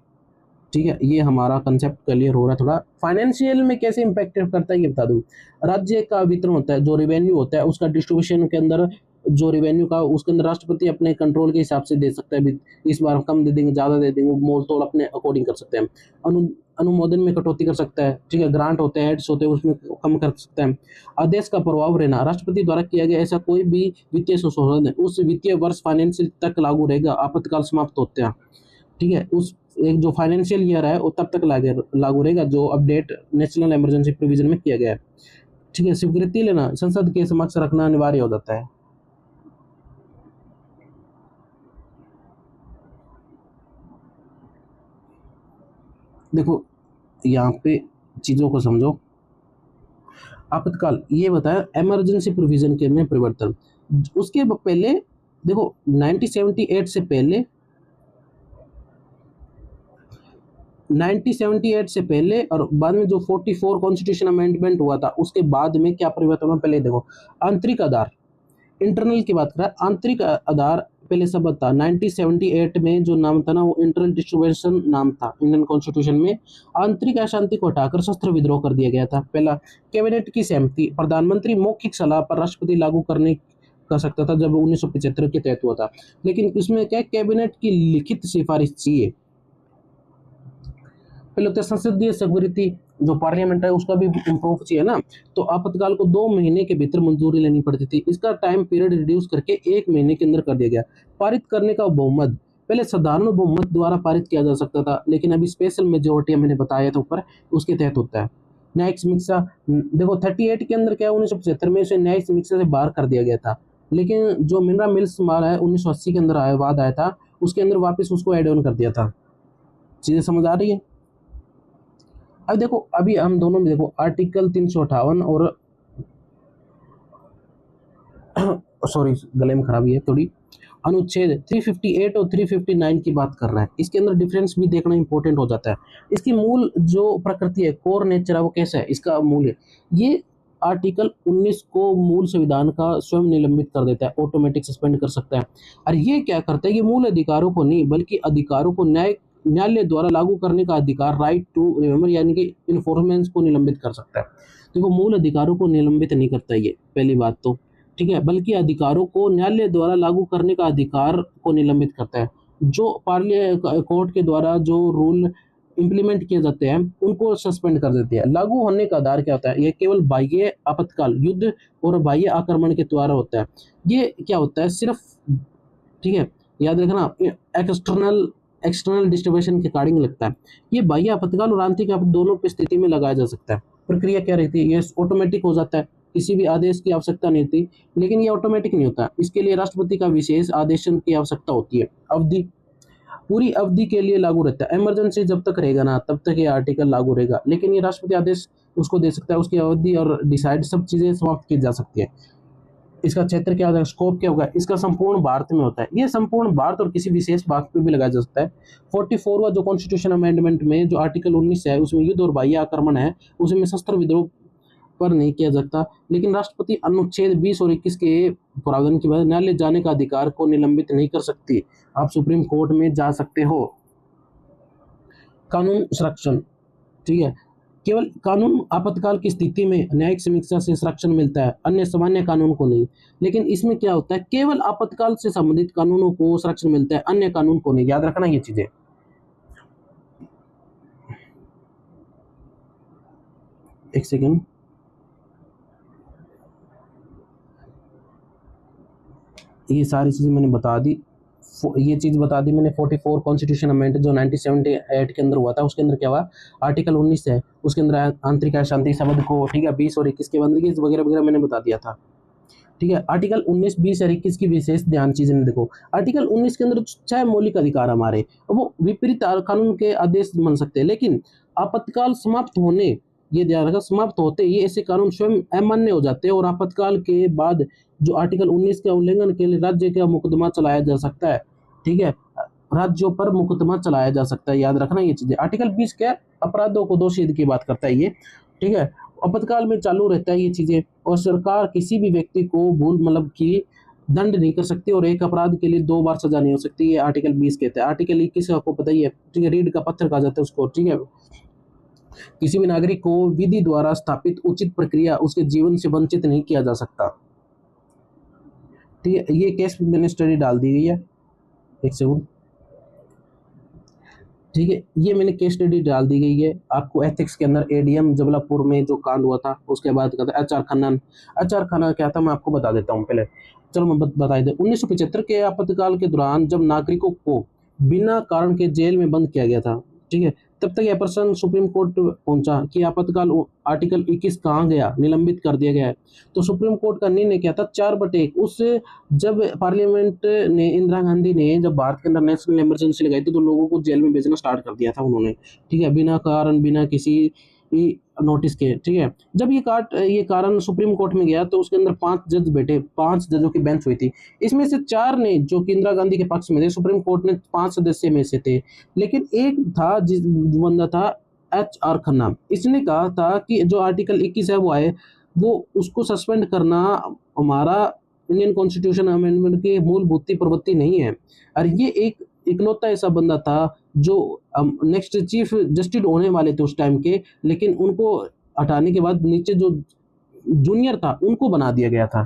ठीक है। ये हमारा कंसेप्ट क्लियर हो रहा है। थोड़ा फाइनेंशियल में कैसे इम्पैक्ट करता है ये बता दूं। राज्य का वितरण होता है, जो रेवेन्यू होता है उसका डिस्ट्रीब्यूशन के अंदर, जो रेवेन्यू का उसके अंदर राष्ट्रपति अपने कंट्रोल के हिसाब से दे सकता है, इस बार कम दे देंगे, ज़्यादा दे देंगे, मोल तोल अपने अकॉर्डिंग कर सकते हैं। अनुमोदन में कटौती कर सकता है, ठीक है। ग्रांट होते हैं, एड्स होते हैं, उसमें कम कर सकता है। आदेश का प्रभाव रहना, राष्ट्रपति द्वारा किया गया ऐसा कोई भी वित्तीय संशोधन उस वित्तीय वर्ष फाइनेंशियल तक लागू रहेगा, आपातकाल समाप्त होते हैं, ठीक है। उस एक जो फाइनेंशियल ईयर है वो तब तक लागू रहेगा जो अपडेट नेशनल इमरजेंसी प्रोविजन में किया गया है, ठीक है। स्वीकृति लेना, संसद के समक्ष रखना अनिवार्य हो जाता है। देखो यहाँ पे चीजों को समझो। आपातकाल ये बताया इमरजेंसी प्रोविजन के में परिवर्तन, उसके पहले देखो 1978 से पहले 1978 से पहले और बाद में जो 44 कॉन्स्टिट्यूशन अमेंडमेंट हुआ था उसके बाद में क्या परिवर्तन हुआ, पहले देखो। आंतरिक आधार, इंटरनल की बात करें, आंतरिक आधार पहले शब्द था 1978 में, जो नाम था ना वो इंटरनल डिस्ट्रीब्यूशन नाम था इंडियन कॉन्स्टिट्यूशन में। आंतरिक अशांति को हटाकर शस्त्र विद्रोह कर दिया गया था। पहला, कैबिनेट की सहमति, प्रधानमंत्री मौखिक सलाह पर राष्ट्रपति लागू करने कर सकता था जब 1975 के तहत हुआ था, लेकिन इसमें क्या कैबिनेट की लिखित सिफारिश चाहिए। पहले होता है संसदीय स्वीकृति, जो पार्लियामेंट है उसका भी इम्प्रूव चाहिए ना, तो आपातकाल को 2 महीने के भीतर मंजूरी लेनी पड़ती थी, इसका टाइम पीरियड रिड्यूस करके 1 महीने के अंदर कर दिया गया। पारित करने का बहुमत, पहले साधारण बहुमत द्वारा पारित किया जा सकता था, लेकिन अभी स्पेशल मेजोरिटी मैंने बताया था ऊपर, उसके तहत होता है। न्यायिक समीक्षा, देखो 38 के अंदर क्या 1975 में इसे न्यायिक समीक्षा से बाहर कर दिया गया था, लेकिन जो मिनरा मिल्स माल है 1980 के अंदर आया था, उसके अंदर वापस उसको एड ऑन कर दिया था। चीजें समझ आ रही है। अब देखो अभी हम दोनों में देखो आर्टिकल 358 और सॉरी गले में खराबी है थोड़ी, अनुच्छेद 358 और 359 की बात कर रहा है। इसके अंदर डिफरेंस भी देखना इंपॉर्टेंट हो जाता है। इसकी मूल जो प्रकृति है, कोर नेचर है, वो कैसा है, इसका मूल है। ये आर्टिकल 19 को मूल संविधान का स्वयं निलंबित कर देता है, ऑटोमेटिक सस्पेंड कर सकता है। और ये क्या करता है, ये मूल अधिकारों को नहीं बल्कि अधिकारों को न्यायालय द्वारा लागू करने का अधिकार, राइट टू रिमेम्बर यानी कि इन्फोर्समेंट को निलंबित कर सकता है। देखो मूल अधिकारों को निलंबित नहीं करता ये पहली बात तो, ठीक है, बल्कि अधिकारों को न्यायालय द्वारा लागू करने का अधिकार को निलंबित करता है। जो कोर्ट के द्वारा जो रूल इंप्लीमेंट किए जाते हैं उनको सस्पेंड कर देती है। लागू होने का आधार क्या होता है, ये केवल बाह्य आपातकाल, युद्ध और बाह्य आक्रमण के द्वारा होता है। ये क्या होता है सिर्फ, ठीक है, याद रखना, एक्सटर्नल डिस्ट्रीब्यूशन के अकॉर्डिंग लगता है। ये बाह्य आपातकाल और आंतरिक आपात दोनों पे स्थिति में लगाया जा सकता है। प्रक्रिया क्या रहती है, ये ऑटोमेटिक हो जाता है, किसी भी आदेश की आवश्यकता नहीं होती, लेकिन ये ऑटोमेटिक नहीं होता, इसके लिए राष्ट्रपति का विशेष आदेश की आवश्यकता होती है। अवधि, पूरी अवधि के लिए लागू रहता है। इमरजेंसी जब तक रहेगा ना तब तक ये आर्टिकल लागू रहेगा, लेकिन ये राष्ट्रपति आदेश उसको दे सकता है, उसकी अवधि और डिसाइड सब चीज़ें समाप्त की जा सकती है। इसका क्षेत्र क्या होगा, स्कोप क्या होगा, इसका संपूर्ण भारत में होता है। ये संपूर्ण भारत और किसी विशेष भाग पे भी लगाया जा सकता है। 44वां जो कॉन्स्टिट्यूशन अमेंडमेंट में जो आर्टिकल 19 है उसमें युद्ध और बाह्य आक्रमण है, उसमें शस्त्र विद्रोह पर नहीं किया सकता, लेकिन राष्ट्रपति अनुच्छेद 20 और 21 के प्रावधान की वजह न्यायालय जाने का अधिकार को निलंबित नहीं कर सकती। आप सुप्रीम कोर्ट में जा सकते हो। कानून संरक्षण, ठीक है, केवल कानून आपातकाल की स्थिति में न्यायिक समीक्षा से संरक्षण मिलता है, अन्य सामान्य कानून को नहीं। लेकिन इसमें क्या होता है, केवल आपातकाल से संबंधित कानूनों को संरक्षण मिलता है, अन्य कानून को नहीं। याद रखना ये चीजें। एक सेकेंड, ये सारी चीजें मैंने बता दी। ये चीज बता दी मैंने। 44 कॉन्स्टिट्यूशन अमेंडमेंट जो 1978 के अंदर हुआ था, उसके अंदर क्या हुआ, आर्टिकल 19 है, उसके अंदर आंतरिक अशांति शब्द को, ठीक है, 20 और 21 के अंदर वगैरह वगैरह मैंने बता दिया था, ठीक है। आर्टिकल 19, 20 और 21 की विशेष ध्यान चीजें देखो। आर्टिकल 19 के अंदर 6 मौलिक अधिकार हमारे, वो विपरीत कानून के आदेश बन सकते हैं, लेकिन आपातकाल समाप्त होने, ये ध्यान रखा, समाप्त होते ये ऐसे कानून स्वयं अमान्य हो जाते हैं और आपातकाल के बाद जो आर्टिकल 19 के उल्लंघन के लिए राज्य का मुकदमा चलाया जा सकता है, ठीक है, राज्यों पर मुकदमा चलाया जा सकता है। याद रखना ये चीजें। आर्टिकल 20 क्या, अपराधों को दोषी की बात करता है ये, ठीक है, आपातकाल में चालू रहता है ये चीजें, और सरकार किसी भी व्यक्ति को भूल मतलब की दंड नहीं कर सकती और एक अपराध के लिए 2 बार सजा नहीं हो सकती, ये आर्टिकल 20 कहता है। आर्टिकल 21 आपको पता ही है, ठीक है, रीढ़ का पत्थर कहा जाता है उसको, ठीक है, किसी भी नागरिक को विधि द्वारा स्थापित उचित प्रक्रिया उसके जीवन से वंचित नहीं किया जा सकता, ठीक है। ये केस मैंने स्टडी डाल दी गई है, एक सेकंड, ठीक है, ये मैंने केस स्टडी डाल दी गई है आपको। एथिक्स के अंदर एडीएम जबलपुर में जो कांड हुआ था, उसके बाद एचआर खन्ना, एचआर खन्ना क्या था मैं आपको बता देता हूँ पहले, चलो मैं बता देता हूँ। 1975 के आपातकाल के दौरान जब नागरिकों को बिना कारण के जेल में बंद किया गया था, ठीक है, तब तक यह प्रश्न सुप्रीम कोर्ट पहुंचा कि आपातकाल आर्टिकल 21 कहाँ गया, निलंबित कर दिया गया है। तो सुप्रीम कोर्ट का निर्णय क्या था, 4/1 उस, जब पार्लियामेंट ने, इंदिरा गांधी ने जब भारत के अंदर नेशनल इमरजेंसी लगाई थी तो लोगों को जेल में भेजना स्टार्ट कर दिया था उन्होंने, ठीक है, बिना कारण, बिना किसी नोटिस के, ठीक है। जब ये कारण सुप्रीम कोर्ट में गया तो उसके अंदर 5 जज बैठे, 5 जजों की बेंच हुई थी। इसमें से 4 ने जो कि इंदिरा गांधी के पक्ष में थे, सुप्रीम कोर्ट ने 5 सदस्य में से थे, लेकिन एक था जिस बंदा था एचआर खन्ना, इसने कहा था कि जो आर्टिकल 21 है वो आए, वो उसको सस्पेंड करना हमारा इंडियन कॉन्स्टिट्यूशन अमेंडमेंट की मूलभूत प्रवृत्ति नहीं है। और ये एक इकलौता ऐसा बंदा था जो नेक्स्ट चीफ जस्टिस होने वाले थे उस टाइम के, लेकिन उनको हटाने के बाद नीचे जो जूनियर था उनको बना दिया गया था,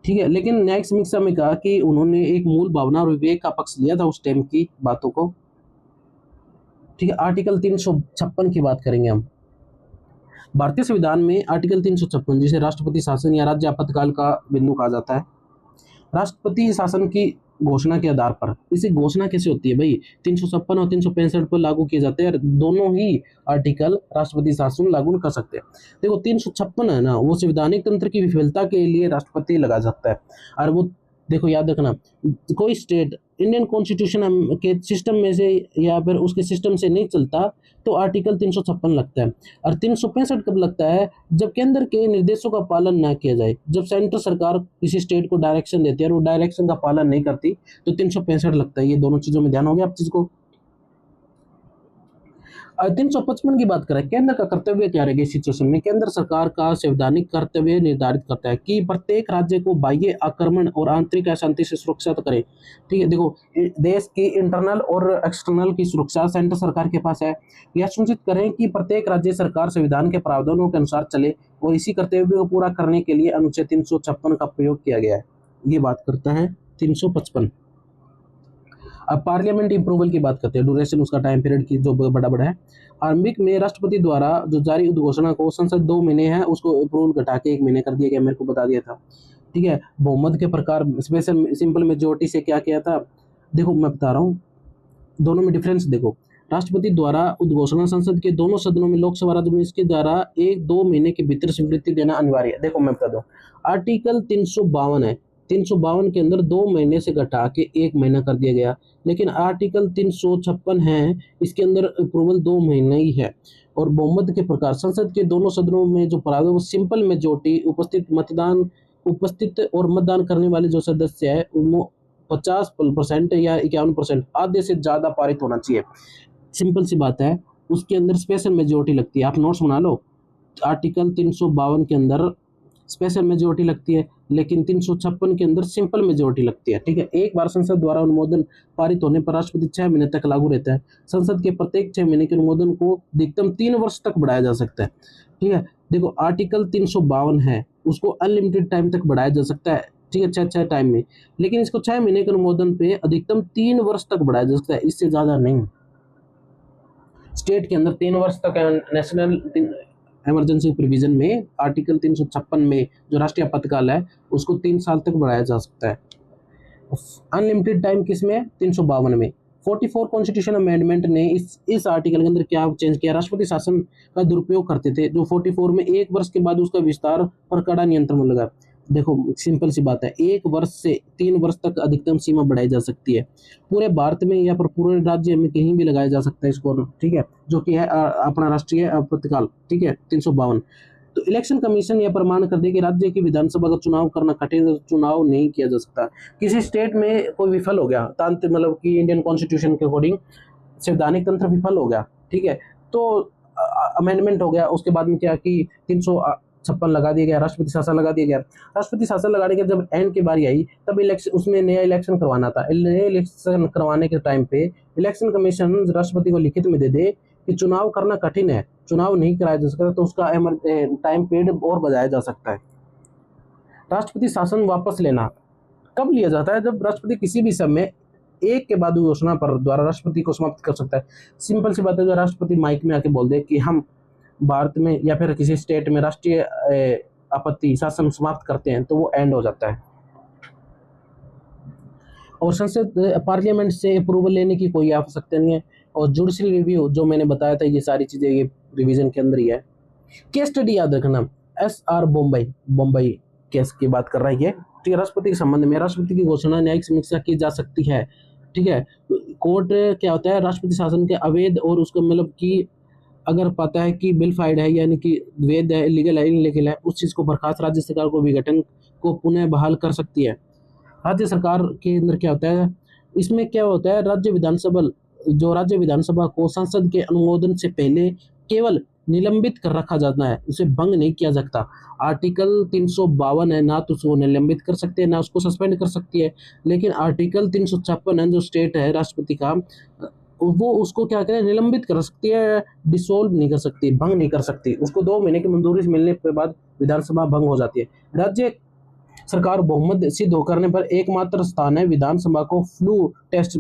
ठीक है। लेकिन न्यायिक समीक्षा में कहा कि उन्होंने एक मूल भावना और विवेक का पक्ष लिया था उस टाइम की बातों को, ठीक है। आर्टिकल 356 की बात करेंगे हम। भारतीय संविधान में आर्टिकल 356 जिसे राष्ट्रपति शासन या राज्य आपातकाल का बिंदु कहा जाता है, राष्ट्रपति शासन की घोषणा के आधार पर, इसे घोषणा कैसे होती है भाई, 356 और 365 पर लागू किए जाते हैं, दोनों ही आर्टिकल राष्ट्रपति शासन लागू कर सकते हैं। देखो 356 है ना, वो संवैधानिक तंत्र की विफलता के लिए राष्ट्रपति लगा सकता है, और वो देखो याद रखना, कोई स्टेट इंडियन कॉन्स्टिट्यूशन के सिस्टम में से या फिर उसके सिस्टम से नहीं चलता तो आर्टिकल 356 लगता है। और 365 कब लगता है, जब केंद्र के निर्देशों का पालन ना किया जाए, जब सेंट्रल सरकार किसी स्टेट को डायरेक्शन देती है और वो डायरेक्शन का पालन नहीं करती तो 365 लगता है। ये दोनों चीजों में ध्यान हो गया आप चीज को। 355 की बात करें, केंद्र का कर्तव्य क्या रहेगा इस सिचुएशन में, केंद्र सरकार का संवैधानिक कर्तव्य निर्धारित करता है कि प्रत्येक राज्य को बाह्य आक्रमण और आंतरिक अशांति से सुरक्षा करे, ठीक है। देखो देश की इंटरनल और एक्सटर्नल की सुरक्षा सेंट्रल सरकार के पास है। यह सुनिश्चित करें कि प्रत्येक राज्य सरकार संविधान के प्रावधानों के अनुसार चले और इसी कर्तव्य को पूरा करने के लिए अनुच्छेद 356 का प्रयोग किया गया है। ये बात करता है 355। अब पार्लियामेंट अप्रूवल की बात करते हैं, ड्यूरेशन उसका टाइम पीरियड की जो बड़ा है। आरंभिक में राष्ट्रपति द्वारा जो जारी उद्घोषणा को संसद 2 महीने है उसको अप्रूवल घटा के 1 महीने कर दिया गया, मेरे को बता दिया था, ठीक है। बहुमत के प्रकार स्पेशल सिंपल मेजोरिटी से क्या किया था, देखो मैं बता रहा हूँ, दोनों में डिफरेंस देखो। राष्ट्रपति द्वारा उद्घोषणा संसद के दोनों सदनों में लोकसभा राज्य में इसके द्वारा 1-2 महीने के भीतर स्वीकृति देना अनिवार्य है। देखो मैं बता दूं, आर्टिकल 352 है, 352 के अंदर 2 महीने से घटा के 1 महीना कर दिया गया, लेकिन आर्टिकल 356 है, इसके अंदर अप्रूवल 2 महीने ही है। और बहुमत के प्रकार संसद के दोनों सदनों में जो प्रावधान वो सिंपल मेजोरिटी उपस्थित और मतदान करने वाले जो सदस्य है वो 50% या 51% आधे से ज्यादा पारित होना चाहिए। सिंपल सी बात है, उसके अंदर स्पेशल मेजोरिटी लगती है, आप नोट्स बना लो। आर्टिकल 352 के अंदर स्पेशल मेजोरिटी लगती है, लेकिन 356 के अंदर सिंपल मेजोरिटी लगती है। ठीक है, एक बार संसद द्वारा अनुमोदन पारित होने पर राष्ट्रपति 6 महीने तक लागू रहता है। संसद के प्रत्येक 6 महीने के अनुमोदन को अधिकतम 3 वर्ष तक बढ़ाया जा सकता है। ठीक है, देखो आर्टिकल 352 है, उसको अनलिमिटेड टाइम तक बढ़ाया जा सकता है। ठीक है, 6 टाइम में, लेकिन इसको 6 महीने के अनुमोदन पे अधिकतम 3 वर्ष तक बढ़ाया जा सकता है, इससे ज्यादा नहीं। स्टेट के अंदर 3 वर्ष तक नेशनल इमरजेंसी प्रोविजन में आर्टिकल 356 में जो राष्ट्रीय आपातकाल है उसको 3 साल तक बढ़ाया जा सकता है। अनलिमिटेड टाइम किसमें? 352 में। 44 कॉन्स्टिट्यूशन अमेंडमेंट ने इस आर्टिकल के अंदर क्या चेंज किया? राष्ट्रपति शासन का दुरुपयोग करते थे जो 44 में 1 वर्ष के बाद उसका विस्तार पर कड़ा नियंत्रण लगा। देखो सिंपल सी बात है, 1 वर्ष से 3 वर्ष तक अधिकतम सीमा बढ़ाई जा सकती है। पूरे भारत में या पूरे राज्य में कहीं भी लगाया जा सकता है इसको। ठीक है, जो कि है अपना राष्ट्रीय आपातकाल। ठीक है, 352। तो इलेक्शन कमीशन यह प्रमाण कर दे कि राज्य की विधानसभा का चुनाव करना कठिन, चुनाव नहीं किया जा सकता। किसी स्टेट में कोई विफल हो गया, तांत्रिक मतलब कि इंडियन कॉन्स्टिट्यूशन के अकॉर्डिंग संवैधानिक तंत्र विफल हो गया, ठीक है, तो अमेंडमेंट हो गया, उसके बाद में क्या कि 356 लगा दिया गया, राष्ट्रपति शासन लगा दिया गया। राष्ट्रपति शासन लगाने के जब एंड की बारी आई तब इलेक्शन, उसमें नया इलेक्शन करवाना था। नया इलेक्शन करवाने के टाइम पे इलेक्शन कमीशन राष्ट्रपति को लिखित में दे दे कि चुनाव करना कठिन है, चुनाव नहीं कराया जा सकता, तो उसका टाइम पीरियड और बढ़ाया जा सकता है। राष्ट्रपति शासन वापस लेना कब लिया जाता है? जब राष्ट्रपति किसी भी समय एक के बाद घोषणा पर द्वारा राष्ट्रपति को समाप्त कर सकता है। सिंपल सी बात है, जो राष्ट्रपति माइक में आके बोल दे कि हम भारत में या फिर किसी स्टेट में राष्ट्रीय आपत्ति शासन समाप्त करते हैं, तो वो एंड हो जाता है। और संसद पार्लियामेंट से अप्रूवल लेने की कोई आवश्यकता नहीं है। और जुडिशल रिव्यू जो मैंने बताया था, ये सारी चीजें ये रिवीजन के अंदर ही है। केस स्टडी याद रखना, SR बम्बई केस की बात कर रहा है ये। ठीक है, राष्ट्रपति के संबंध में राष्ट्रपति की घोषणा न्यायिक समीक्षा की जा सकती है। ठीक है, कोर्ट क्या होता है, राष्ट्रपति शासन के अवैध और उसका मतलब कि अगर पता है कि बिल फाइड है यानी कि वैध है, लीगल है, इनलीगल है, उस चीज को बर्खास्त राज्य सरकार को विघटन को पुनः बहाल कर सकती है। राज्य सरकार के अंदर क्या होता है, इसमें क्या होता है, राज्य विधानसभा को संसद के अनुमोदन से पहले केवल निलंबित कर रखा जाता है, उसे भंग नहीं किया जा सकता। आर्टिकल 352 है, ना तो उसको निलंबित कर सकते हैं ना उसको सस्पेंड कर सकती है, लेकिन आर्टिकल 356 है जो स्टेट है राष्ट्रपति का, वो उसको क्या करें, निलंबित कर सकती है, डिसोल्व नहीं कर सकती, भंग नहीं कर सकती। उसको 2 महीने की मंजूरी मिलने के बाद विधानसभा भंग हो जाती है। राज्य सरकार बहुमत सिद्ध होकर पर एकमात्र स्थान है विधानसभा को फ्लू टेस्ट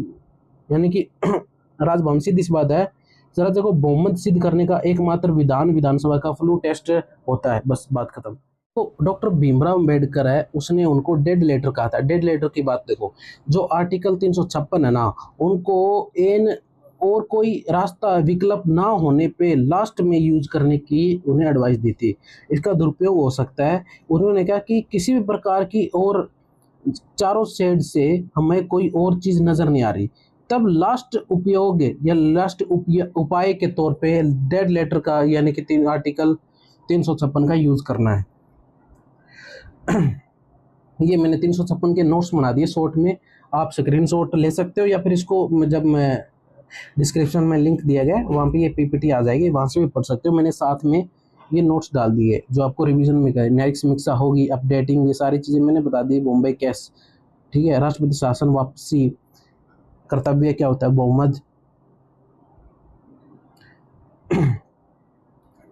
यानी कि राजभवन सिद्ध इस बात है, राज्य को बहुमत सिद्ध करने का एकमात्र विधानसभा का फ्लू टेस्ट होता है, बस बात खत्म। तो डॉक्टर भीमराव अंबेडकर है, उसने उनको डेड लेटर कहा था। डेड लेटर की बात देखो, जो आर्टिकल 356 है ना, उनको इन और कोई रास्ता विकल्प ना होने पे लास्ट में यूज करने की उन्हें एडवाइस दी थी। इसका दुरुपयोग हो सकता है। उन्होंने कहा कि किसी भी प्रकार की और चारों साइड से हमें कोई और चीज नजर नहीं आ रही, तब लास्ट उपयोग या लास्ट उपाय के तौर पे डेड लेटर का यानी कि आर्टिकल 356 का यूज करना है। ये मैंने 356 के नोट्स बना दिए शॉर्ट में, आप स्क्रीनशॉट ले सकते हो या फिर इसको जब मैं डिस्क्रिप्शन में लिंक दिया गया वहाँ पे ये पीपीटी आ जाएगी, वहाँ से भी पढ़ सकते हो। मैंने साथ में ये नोट्स डाल दिए जो आपको रिवीजन में गए, न्यायिक समीक्षा होगी, अपडेटिंग, ये सारी चीज़ें मैंने बता दी। बॉम्बे केस, ठीक है, राष्ट्रपति शासन वापसी, कर्तव्य क्या होता है, बहुमत,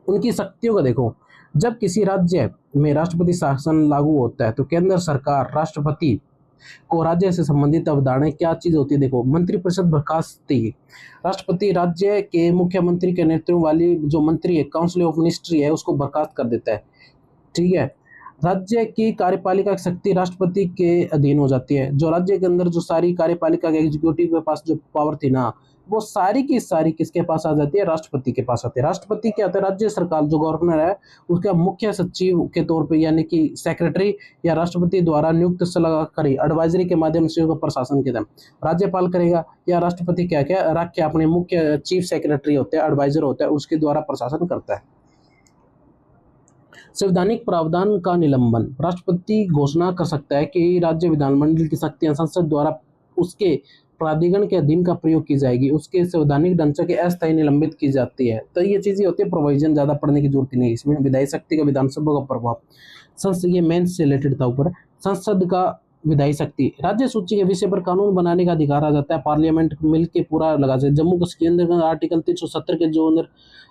उनकी शक्तियों का देखो। जब किसी राज्य में राष्ट्रपति शासन लागू होता है तो केंद्र सरकार राष्ट्रपति को राज्य से संबंधित अवधारणाएं क्या चीज होती है, देखो, मंत्रिपरिषद बर्खास्ती, राष्ट्रपति राज्य के मुख्यमंत्री के नेतृत्व वाली जो मंत्री है, काउंसिल ऑफ मिनिस्ट्री है, उसको बर्खास्त कर देता है। ठीक है, राज्य की कार्यपालिका की शक्ति राष्ट्रपति के अधीन हो जाती है। जो राज्य के अंदर जो सारी कार्यपालिका के एग्जीक्यूटिव के पास जो पावर थी ना, वो सारी की सारी किसके पास आ जाती है, राष्ट्रपति के पास आती है। राष्ट्रपति क्या होता है, राज्य सरकार जो गवर्नर है उसका मुख्य सचिव के तौर पे यानी कि सेक्रेटरी या राष्ट्रपति द्वारा नियुक्त सलाहकारी एडवाइजरी के माध्यम से उसका प्रशासन के राज्यपाल करेगा, या राष्ट्रपति क्या क्या रख के अपने मुख्य चीफ सेक्रेटरी होते हैं, एडवाइजर होता है, उसके द्वारा प्रशासन करता है। संवैधानिक प्रावधान का निलंबन, राष्ट्रपति घोषणा कर सकता है कि राज्य विधानमंडल की शक्तियां संसद द्वारा उसके प्राधिकरण के अधीन का प्रयोग की जाएगी, उसके संवैधानिक ढांचे के अस्थायी निलंबित की जाती है। तो ये चीजें होती है, प्रोविजन ज्यादा पढ़ने की जरूरत नहीं है इसमें। विधायी शक्ति का विधानसभा का प्रभाव, संसद, ये मेन से रिलेटेड था ऊपर। संसद का विधायी शक्ति, राज्य सूची के विषय पर कानून बनाने का अधिकार आ जाता है, पार्लियामेंट मिल के पूरा लगा जाए। जम्मू कश्मीर का आर्टिकल 370 के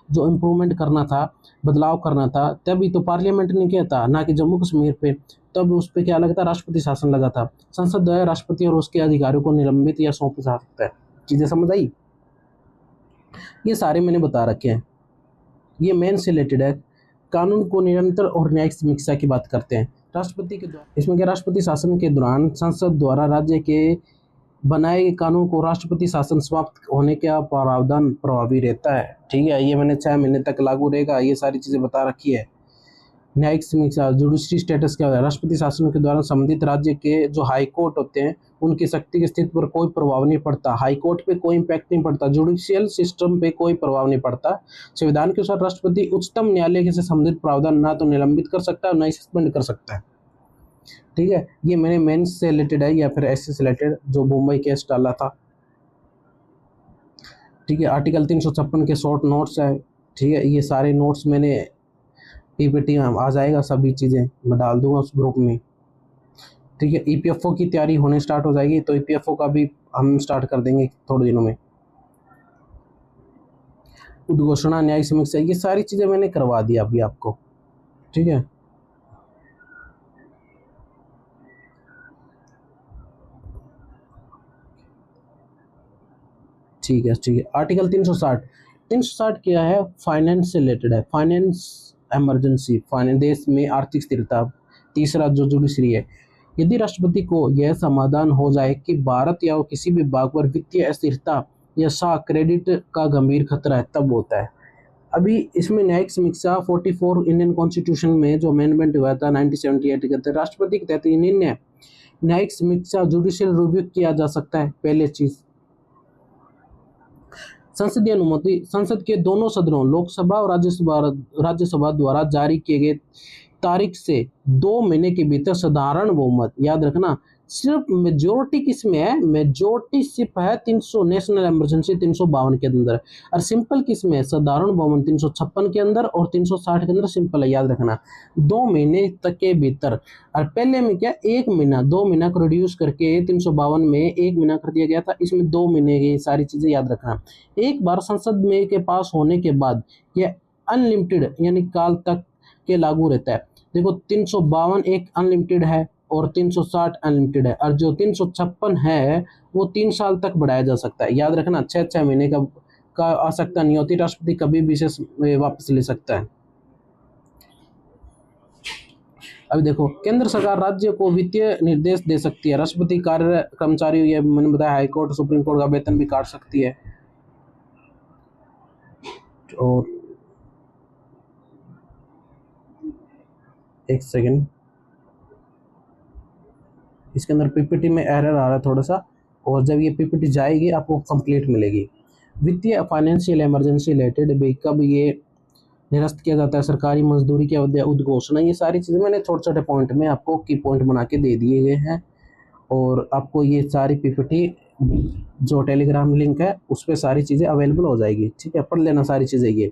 जो इम्प्रूवमेंट करना था, बदलाव करना था, तभी तो पार्लियामेंट ने किया था, ना कि जम्मू कश्मीर पे। तब उस पर क्या लगा था, राष्ट्रपति शासन लगा था। संसद द्वारा राष्ट्रपति और उसके अधिकारियों को निलंबित या सौंपा जा सकता है। चीजें समझ आई? ये सारे मैंने बता रखे हैं, ये मेन से रिलेटेड है। कानून को निरंतर और न्यायिक समीक्षा की बात करते हैं। राष्ट्रपति के द्वारा, इसमें क्या, राष्ट्रपति शासन के दौरान संसद द्वारा राज्य के बनाए गए कानून को राष्ट्रपति शासन समाप्त होने का प्रावधान प्रभावी रहता है। ठीक है, ये मैंने 6 महीने तक लागू रहेगा, ये सारी चीजें बता रखी है। न्यायिक समीक्षा, जुडिशरी स्टेटस क्या है, राष्ट्रपति शासन के द्वारा संबंधित राज्य के जो हाई कोर्ट होते हैं उनकी शक्ति की स्थिति पर कोई प्रभाव नहीं पड़ता, हाई कोर्ट पे कोई इम्पैक्ट नहीं पड़ता, जुडिशियल सिस्टम पे कोई प्रभाव नहीं पड़ता। संविधान के अनुसार राष्ट्रपति उच्चतम न्यायालय से संबंधित प्रावधान ना तो निलंबित कर सकता है और ना ही सस्पेंड कर सकता है। ठीक है, ये मैंने मेंस से रिलेटेड है या फिर एससी से रिलेटेड जो मुंबई केस डाला था। ठीक है, आर्टिकल 356 के शॉर्ट नोट्स है। ठीक है, ये सारे नोट्स मैंने पीपीटी में आ जाएगा, सभी चीज़ें मैं डाल दूंगा उस ग्रुप में। ठीक है, ईपीएफओ की तैयारी होने स्टार्ट हो जाएगी, तो ईपीएफओ का भी हम स्टार्ट कर देंगे थोड़े दिनों में। उद्घोषणा, न्यायिक समीक्षा, ये सारी चीज़ें मैंने करवा दी अभी आपको। ठीक है, ठीक है, ठीक है। आर्टिकल 360 क्या है, फाइनेंस से रिलेटेड है। फाइनेंस इमरजेंसी, फाइनेंस, देश में आर्थिक स्थिरता। तीसरा जो जुडिशरी है, यदि राष्ट्रपति को यह समाधान हो जाए कि भारत या किसी भी भाग पर वित्तीय अस्थिरता या क्रेडिट का गंभीर खतरा है, तब होता है। अभी इसमें न्यायिक समीक्षा 44 इंडियन कॉन्स्टिट्यूशन में जो अमेंडमेंट हुआ था 1978 के तहत, राष्ट्रपति के तहत निर्णय न्यायिक समीक्षा जुडिशियल रिव्यू किया जा सकता है। पहले चीज, संसदीय अनुमति, संसद के दोनों सदनों लोकसभा और राज्यसभा द्वारा जारी किए गए तारीख से 2 महीने के भीतर साधारण बहुमत, याद रखना, सिर्फ मेजोरिटी किस में है, मेजोरिटी सिर्फ है 300 नेशनल इमरजेंसी 352 के अंदर, और सिंपल किस में है, साधारण बहुमत 356 के अंदर और 360 के अंदर सिंपल है, याद रखना। 2 महीने तक के भीतर, और पहले में क्या 1 महीना, 2 महीना को रिड्यूस करके 352 में 1 महीना कर दिया गया था, इसमें 2 महीने की सारी चीजें याद रखना। एक बार संसद में के पास होने के बाद यह अनलिमिटेड यानी काल तक के लागू रहता है। देखो 352 एक अनलिमिटेड है और 360 अनलिमिटेड है, और जो 356 है वो 3 साल तक बढ़ाया जा सकता है, याद रखना। 6 महीने का आवश्यकता नहीं होती, राष्ट्रपति कभी भी इसे वापस ले सकता है। अभी देखो, केंद्र सरकार राज्य को वित्तीय निर्देश दे सकती है, राष्ट्रपति कार्य कर्मचारियों, ये मैंने बताया, हाईकोर्ट सुप्रीम कोर्ट का वेतन भी काट सकती है। और एक सेकेंड, इसके अंदर पीपीटी में एरर आ रहा है थोड़ा सा, और जब ये पीपीटी जाएगी आपको कंप्लीट मिलेगी। वित्तीय फाइनेंशियल इमरजेंसी रिलेटेड कब ये निरस्त किया जाता है, सरकारी मजदूरी की अवधि, उद्घोषणा, ये सारी चीज़ें मैंने छोटे छोटे पॉइंट में आपको की पॉइंट बना के दे दिए गए हैं। और आपको ये सारी पीपीटी जो टेलीग्राम लिंक है उस पर सारी चीज़ें अवेलेबल हो जाएगी। ठीक है, पढ़ लेना सारी चीज़ें ये।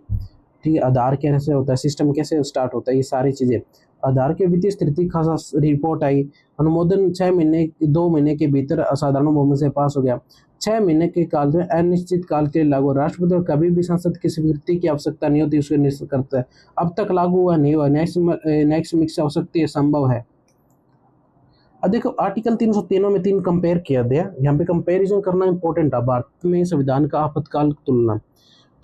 ठीक है, आधार कैसे होता है, सिस्टम कैसे स्टार्ट होता है, ये सारी चीज़ें। आधार के वित्तीय स्थिति खास रिपोर्ट आई, अनुमोदन 6 महीने 2 महीने के भीतर असाधारण बहुमत से पास हो गया। 6 महीने के काल में अनिश्चित काल के लागू, राष्ट्रपति और कभी भी संसद की स्वीकृति की आवश्यकता नहीं होती, उसके निश्चित करता है। अब तक लागू हुआ नहीं हुआ, न्यायिक समीक्षा हो सकती है, संभव है। अब देखो आर्टिकल 303 में 3 कंपेयर किया गया, यहाँ पे कंपेरिजन करना इंपॉर्टेंट है। भारत में संविधान का आपातकाल तुलना,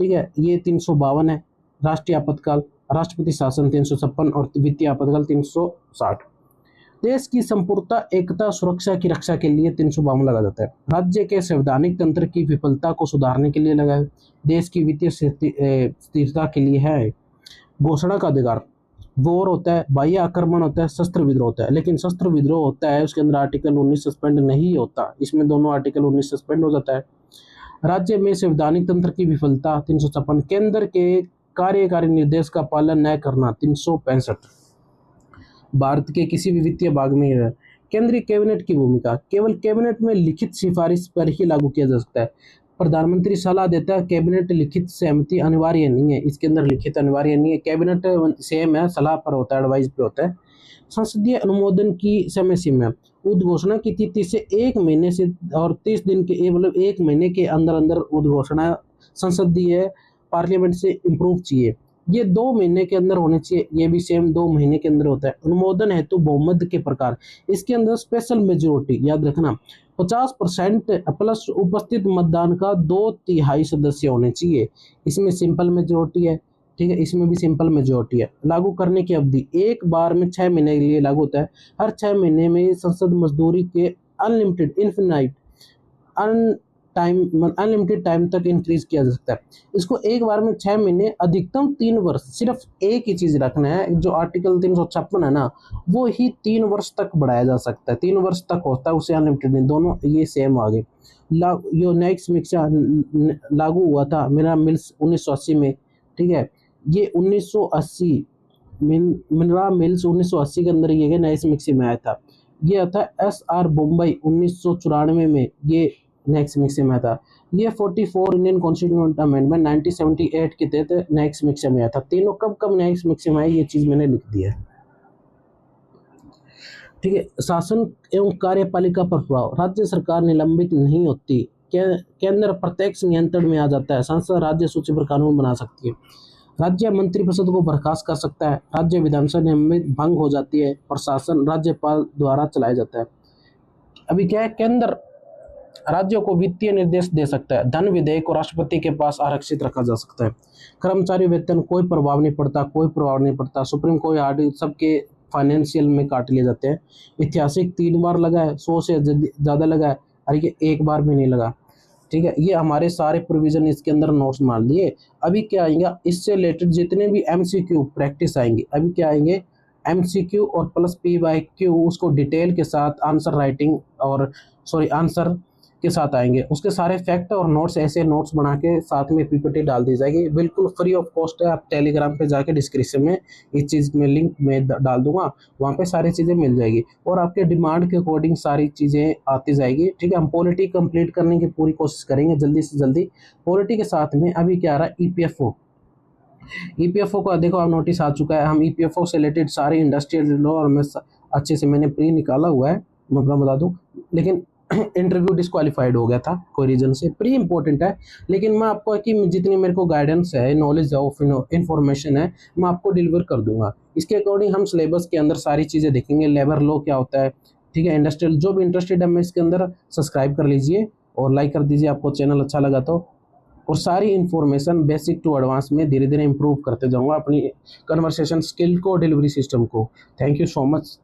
ठीक है, ये 352 है, राष्ट्रीय आपातकाल, राष्ट्रपति शासन 356 और वित्तीय आपातकाल 360। देश की संपूर्णता, एकता, सुरक्षा की रक्षा के लिए 352 लगाया जाता है। राज्य के संवैधानिक तंत्र की विफलता को सुधारने के लिए लगाए। देश की वित्तीय स्थिरता के लिए है। घोषणा का अधिकार, वॉर होता है, बाह्य आक्रमण होता है, शस्त्र विद्रोह होता है। लेकिन शस्त्र विद्रोह होता है उसके अंदर आर्टिकल 19 सस्पेंड नहीं होता, इसमें दोनों आर्टिकल 19 सस्पेंड हो जाता है। राज्य में संवैधानिक तंत्र की विफलता 356। केंद्र के कार्यकारी निर्देश का पालन न करना 365। भारत के किसी भी वित्तीय भाग में है। केंद्रीय कैबिनेट की भूमिका, केवल कैबिनेट में लिखित सिफारिश पर ही लागू किया जा सकता है। प्रधानमंत्री सलाह देता है, कैबिनेट लिखित सहमति अनिवार्य नहीं है, इसके अंदर लिखित अनिवार्य नहीं है। कैबिनेट सेम है, सलाह पर होता है, एडवाइस पे होता है। संसदीय अनुमोदन की समय सीमा, उद्घोषणा की तिथि से 1 महीने से और 30 दिन के मतलब 1 महीने के अंदर अंदर उद्घोषणा संसदीय पार्लियामेंट से इम्प्रूव चाहिए। ये 2 महीने के अंदर होने चाहिए, ये भी सेम 2 महीने के अंदर होता है। अनुमोदन हेतु बहुमत के प्रकार, इसके अंदर स्पेशल मेजोरिटी याद रखना 50% प्लस उपस्थित मतदान का 2/3 सदस्य होने चाहिए। इसमें सिंपल मेजोरिटी है, ठीक है, इसमें भी सिंपल मेजोरिटी है। लागू करने की अवधि एक बार में 6 महीने के लिए लागू होता है। हर 6 महीने में संसद मजदूरी के अनलिमिटेड इनफिनाइट अनलिमिटेड टाइम तक इंक्रीज किया जा सकता है। इसको एक बार में 6 महीने, अधिकतम 3 वर्ष। सिर्फ एक ही चीज रखना है, जो आर्टिकल 356 है ना, वो ही 3 वर्ष तक बढ़ाया जा सकता है। 3 वर्ष तक होता है, उसे अनलिमिटेड नहीं, दोनों ये सेम आ गए। यो नेक्स्ट मिक्सा लागू हुआ था मेरा मिल्स 1980 में, ठीक है। ये 1980 मिनरा मिल्स 1980 के अंदर ये गया, नए मिक्सी में आया था। ये था SR बम्बई 1994 में, ये नेक्स्ट मिक्सी में आया था। ये 44 इंडियन कॉन्स्टिट्यूशन अमेंडमेंट 1978 के तहत नेक्स्ट मिक्सी में आया था। तीनों कब कब नेक्स्ट मिक्सी में आए, ये चीज मैंने लिख दिया है, ठीक है। शासन एवं कार्यपालिका पर प्रभाव, राज्य सरकार निलंबित नहीं होती, केंद्र प्रत्यक्ष नियंत्रण में आ जाता है। संसद राज्य सूची पर कानून बना सकती है। राज्य मंत्रिपरिषद को बर्खास्त कर सकता है। राज्य विधानसभा नियमित भंग हो जाती है। प्रशासन राज्यपाल द्वारा चलाया जाता है। अभी क्या है, केंद्र राज्यों को वित्तीय निर्देश दे सकता है। धन विधेयक को राष्ट्रपति के पास आरक्षित रखा जा सकता है। कर्मचारी वेतन कोई प्रभाव नहीं पड़ता, कोई प्रभाव नहीं पड़ता। सुप्रीम कोर्ट आर्टिकल सबके फाइनेंशियल में काट लिए जाते हैं। ऐतिहासिक 3 बार लगा है, 100 से ज़्यादा लगा है, और ये 1 बार भी नहीं लगा, ठीक है। ये हमारे सारे प्रोविजन इसके अंदर नोट्स मार लिए। अभी क्या आएगा, इससे रिलेटेड जितने भी MCQ प्रैक्टिस आएंगे, अभी क्या आएंगे, MCQ और प्लस PYQ, उसको डिटेल के साथ आंसर राइटिंग और आंसर के साथ आएंगे। उसके सारे फैक्ट और नोट्स, ऐसे नोट्स बना के साथ में PPT डाल दी जाएगी, बिल्कुल फ्री ऑफ कॉस्ट है। आप टेलीग्राम पे जाके डिस्क्रिप्शन में इस चीज़ में लिंक में डाल दूंगा, वहाँ पे सारी चीज़ें मिल जाएगी और आपके डिमांड के अकॉर्डिंग सारी चीज़ें आती जाएगी, ठीक है। हम पॉलिटी कंप्लीट करने की पूरी कोशिश करेंगे जल्दी से जल्दी। पॉलिटी के साथ में अभी क्या आ रहा है, EPFO का देखो आप नोटिस आ चुका है। हम EPFO से रिलेटेड सारे इंडस्ट्रियल लॉ और मैं अच्छे से मैंने प्री निकाला हुआ है, मैं अपना बता दूं, लेकिन इंटरव्यू डिस्क्वालीफाइड हो गया था कोई रीजन से। प्री इंपॉर्टेंट है, लेकिन मैं आपको कि जितनी मेरे को गाइडेंस है, नॉलेज ऑफ इन्फॉर्मेशन है, मैं आपको डिलीवर कर दूंगा। इसके अकॉर्डिंग हम सिलेबस के अंदर सारी चीज़ें देखेंगे। लेबर लॉ क्या होता है, ठीक है। इंडस्ट्रियल, जो भी इंटरेस्टेड है मैं इसके अंदर सब्सक्राइब कर लीजिए और लाइक कर दीजिए आपको चैनल अच्छा लगा तो। और सारी इन्फॉर्मेशन बेसिक टू एडवांस में धीरे धीरे इंप्रूव करते जाऊंगा अपनी कन्वर्सेशन स्किल को, डिलीवरी सिस्टम को। Thank you so much.